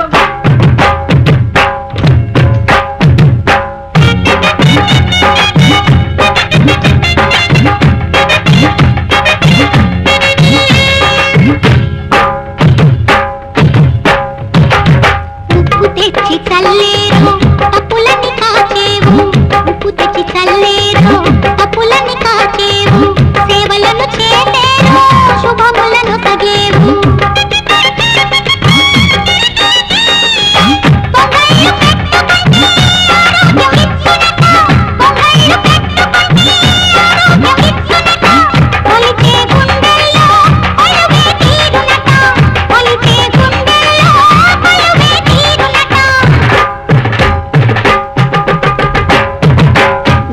Speaker 14: తెచ్చి చల్లేరు తప్పులని కాచేవు ఉప్పు తెచ్చి చల్లేరు తప్పులని కాచేవు సేవలను చేసేరు శుభములను సగేవు పొంగళ్ళు పెట్టుకుంటే ఆరోగ్యం ఇచ్చునట పొంగళ్ళు పెట్టుకుంటే ఆరోగ్యం ఇచ్చునట కొలిచే గుండెల్లో కొలువే తీరునట కొలిచే గుండెల్లో కొలువే తీరునట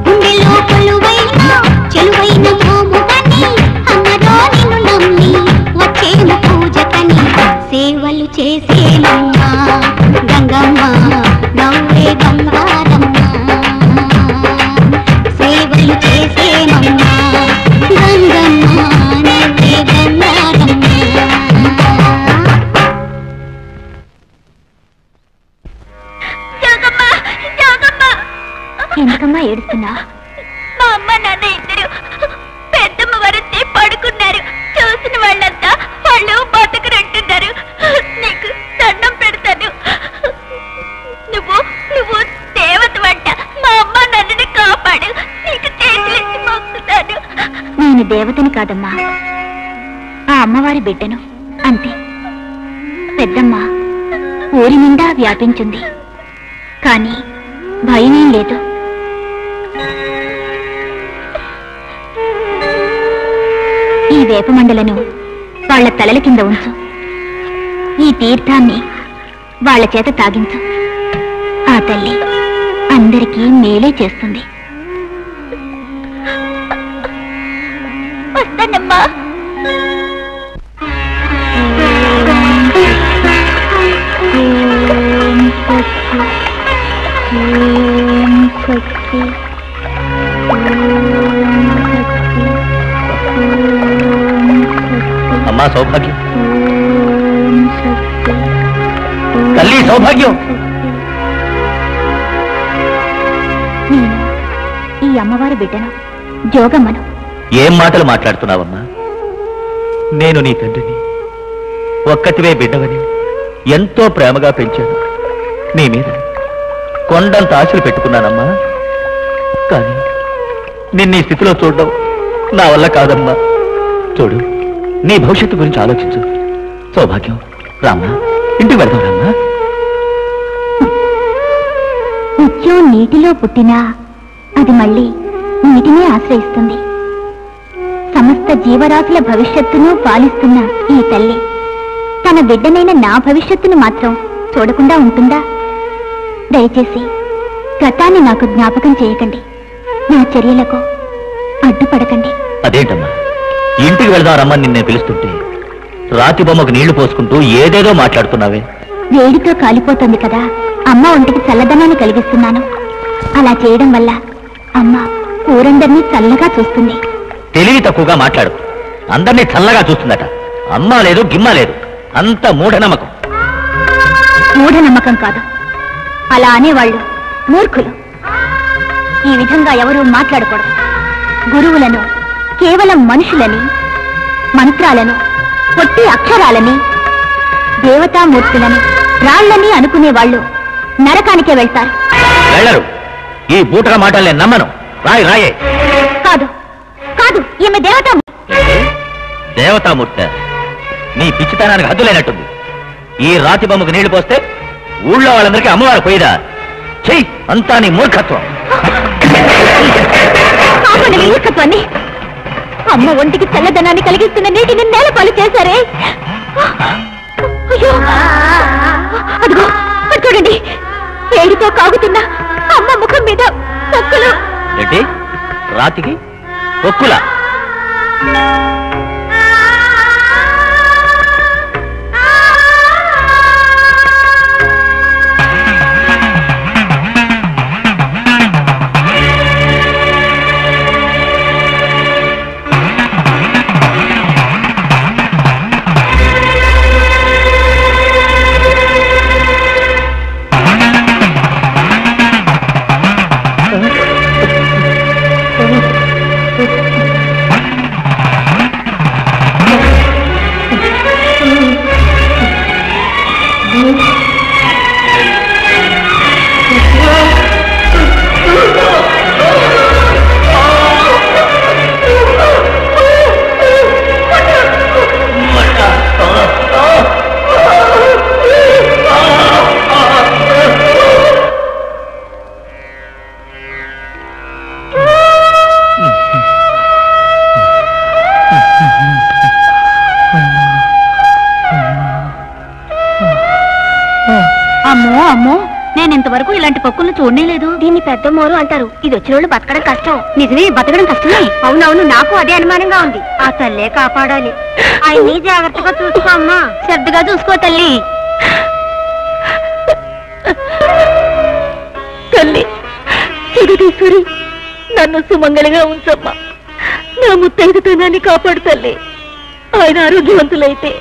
Speaker 14: గుండెలో కొలువైన చెలువైన మోముగని అమ్మరో నిన్ను నమ్మి వచ్చేము పూజకని సేవలు చేసేమమ్మా గంగమ్మ నవ్వే బంగారమ్మ సేవలు చేసేమమ్మా గంగమ్మ నవ్వే బంగారమ్మ
Speaker 11: ఎందుకమ్మా ఏడుస్తున్నా?
Speaker 14: మా అమ్మ నాన్న ఇద్దరు పెద్దమ్మ వరతే పడుకున్నారు. చూసిన వాళ్ళంతా వాళ్ళు బతకరంటున్నారు. నీకు దండం పెడతాను. నువ్వు నువ్వు దేవత వంట. మా అమ్మ నన్ను కాపాడు. నీకు చేతులెత్తి మొక్కుతాను.
Speaker 11: నేను దేవతని కాదమ్మా, ఆ అమ్మవారి బిడ్డను అంతే. పెద్దమ్మ ఊరి నిండా వ్యాపించింది, కానీ భయమేం లేదు. ఈ వేపమండలను వాళ్ళ తలల కింద ఉంచు, ఈ తీర్థాన్ని వాళ్ళ చేత తాగించు. ఆ తల్లి అందరికీ మేలే చేస్తుంది.
Speaker 14: వస్తానమ్మా.
Speaker 12: అమ్మా సౌభాగ్యం, తల్లి సౌభాగ్యం.
Speaker 11: నేను ఈ అమ్మవారి బిడ్డను, జోగమ్మను.
Speaker 12: ఏం మాటలు మాట్లాడుతున్నావమ్మా? నేను నీ తండ్రిని, ఒక్కటివే బిడ్డవని ఎంతో ప్రేమగా పెంచాను. నీ మీద కొండంత ఆశలు పెట్టుకున్నానమ్మా, కానీ నిన్న ఈ స్థితిలో చూడడం నా వల్ల కాదమ్మా. చూడు, నీ భవిష్యత్తు గురించి ఆలోచించు. సౌభాగ్యం రామ్మా, ఇంటికి వెళ్తారమ్మా.
Speaker 11: నిత్యం నీటిలో పుట్టినా అది మళ్ళీ నీటినే ఆశ్రయిస్తుంది. సమస్త జీవరాశుల భవిష్యత్తును పాలిస్తున్న ఈ తల్లి తన బిడ్డనైన నా భవిష్యత్తును మాత్రం చూడకుండా ఉంటుందా? దయచేసి గతాన్ని నాకు జ్ఞాపకం చేయకండి. నా చర్యలకు అడ్డుపడకండి.
Speaker 12: అదేంటమ్మా, ఇంటికి వెళదారమ్మని నిన్నే పిలుస్తుంటే రాతి బొమ్మకు నీళ్లు పోసుకుంటూ ఏదేదో మాట్లాడుతున్నావే.
Speaker 11: వేడితో కాలిపోతుంది కదా, అమ్మ ఒంటికి చల్లదనాన్ని కలిగిస్తున్నాను. అలా చేయడం వల్ల అమ్మ ఊరందరినీ చల్లగా చూస్తుంది.
Speaker 12: తెలివి తక్కువగా మాట్లాడు. అందరినీ చల్లగా చూస్తుందట. అమ్మ లేదు, గిమ్మ లేదు, అంత మూఢనమ్మకం.
Speaker 11: మూఢనమ్మకం కాదు, అలా అనేవాళ్ళు మూర్ఖులు. ఈ విధంగా ఎవరూ మాట్లాడకూడదు. గురువులను కేవలం మనుషులని, మంత్రాలను, పొట్టి అక్షరాలని, దేవతామూర్తులని, రాళ్లని అనుకునే వాళ్ళు నరకానికే వెళ్తారు.
Speaker 12: వెళ్ళరు. ఈ బూటగా మాటలు నేను నమ్మను. రాయే.
Speaker 11: కాదు కాదు, ఈమె
Speaker 12: దేవతామూర్తి. నీ పిచ్చితనానికి హద్దులేనట్టుంది. ఈ రాతి బొమ్మకు నీళ్లు పోస్తే ఊళ్ళో వాళ్ళందరికీ అమ్మవారు పోయిదా? చెయ్యి, అంతా నీ మూర్ఖత్వం.
Speaker 11: మూర్ఖత్వాన్ని అమ్మ ఒంటికి చల్లదనాన్ని కలిగిస్తున్న నీటిని నేలపాలు చేశారే. అయ్యో, అదిగో చూడండి, వేడితో కాగుతున్న అమ్మ ముఖం మీద పొక్కులు.
Speaker 12: ఏంటి? రాతికి పొక్కులా?
Speaker 11: అమ్మో అమ్మో, నేను ఇంతవరకు ఇలాంటి పొక్కులను చూడలేదు. దీన్ని పెద్ద మోరు అంటారు. ఇది వచ్చిన వాళ్ళు బతకడం కష్టం. నిజమే, బతకడం కష్టమే. అవునవును, నాకు అదే అనుమానంగా ఉంది. ఆ తల్లే కాపాడాలి. ఆయన్ని జాగ్రత్తగా చూసుకో అమ్మా. శ్రద్ధగా చూసుకో తల్లి.
Speaker 2: తల్లి జగదీశ్వరి, నన్ను సుమంగళిగా ఉంచమ్మా. నా ముత్తైదుతనాన్ని కాపాడు తల్లి. ఆయన ఆరోగ్యవంతులైతే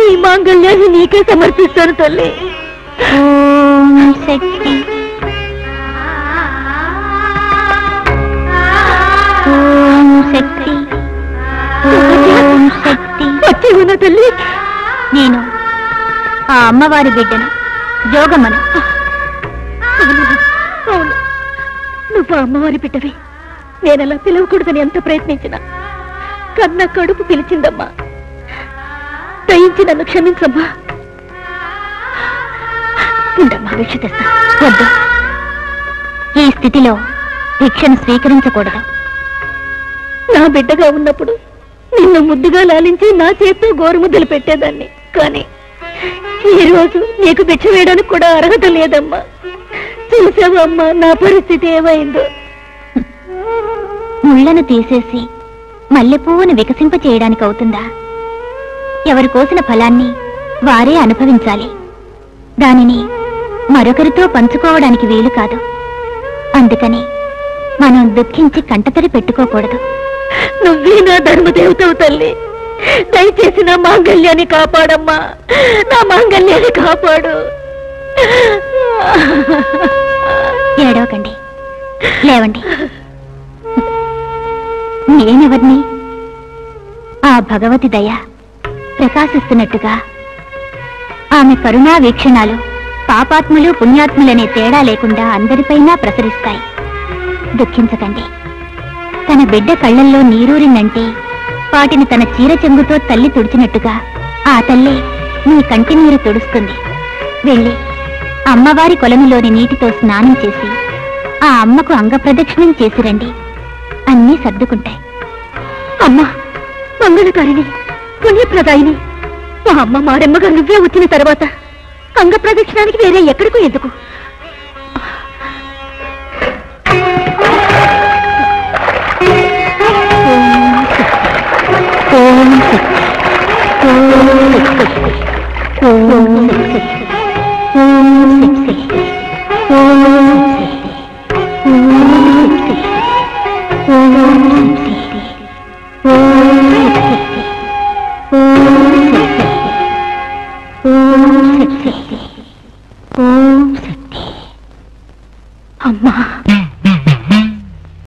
Speaker 2: ఈ మాంగళ్యాన్ని నీకే సమర్పిస్తాను తల్లి.
Speaker 11: ఓం శక్తి, ఓం శక్తి, ఓం శక్తి.
Speaker 2: వచ్చేవునా తల్లి?
Speaker 11: నేను ఆ అమ్మవారి బిడ్డను, జోగమ్మను.
Speaker 2: అవును, నువ్వు అమ్మవారి బిడ్డవి. నేనలా పిలవకూడదని ఎంత ప్రయత్నించినా కన్న కడుపు పిలిచిందమ్మా. దయించి నన్ను క్షమించమ్మా.
Speaker 11: ఉండమ్మా, భిక్ష తెస్తా. వద్దు, ఈ స్థితిలో భిక్షను స్వీకరించకూడదు.
Speaker 2: నా బిడ్డగా ఉన్నప్పుడు నిన్ను ముద్దుగా లాలించి నా చేత్తో గోరుముద్దలు పెట్టేదాన్ని. కానీ ఈ రోజు నీకు భిక్ష వేయడానికి కూడా అర్హత లేదమ్మా. చూసావా అమ్మా నా పరిస్థితి ఏమైందో?
Speaker 11: ముళ్లను తీసేసి మల్లెపువ్వును వికసింప చేయడానికి అవుతుందా? ఎవరు కోసిన ఫలాన్ని వారే అనుభవించాలి. దానిని మరొకరితో పంచుకోవడానికి వీలు కాదు. అందుకని మనం దుఃఖించి కంటతడి పెట్టుకోకూడదు.
Speaker 2: నువ్వే నా ధర్మదేవతవు తల్లి. దయచేసి నా మాంగళ్యాన్ని కాపాడమ్మా. నా మాంగళ్యాన్ని కాపాడు.
Speaker 11: ఏడవకండి, లేవండి. నేనెవరిని? ఆ భగవతి దయ ప్రకాశిస్తున్నట్టుగా ఆమె కరుణా వీక్షణాలు పాపాత్ములు పుణ్యాత్ములనే తేడా లేకుండా అందరిపైనా ప్రసరిస్తాయి. దుఃఖించకండి. తన బిడ్డ కళ్ళల్లో నీరూరిందంటే వాటిని తన చీర చెంగుతో తల్లి తుడిచినట్టుగా ఆ తల్లి మీ కంటి నీరు తుడుస్తుంది. వెళ్ళి అమ్మవారి కొలనులోని నీటితో స్నానం చేసి ఆ అమ్మకు అంగప్రదక్షిణం చేసిరండి. అన్నీ సర్దుకుంటాయి.
Speaker 2: అమ్మా, మంగళకారిణి, పుణ్యప్రదాయిని, మా అమ్మ మారెమ్మగా నువ్వే వచ్చిన తర్వాత అంగ ప్రదక్షిణానికి వేరే ఎక్కడికో ఎందుకు? అమ్మా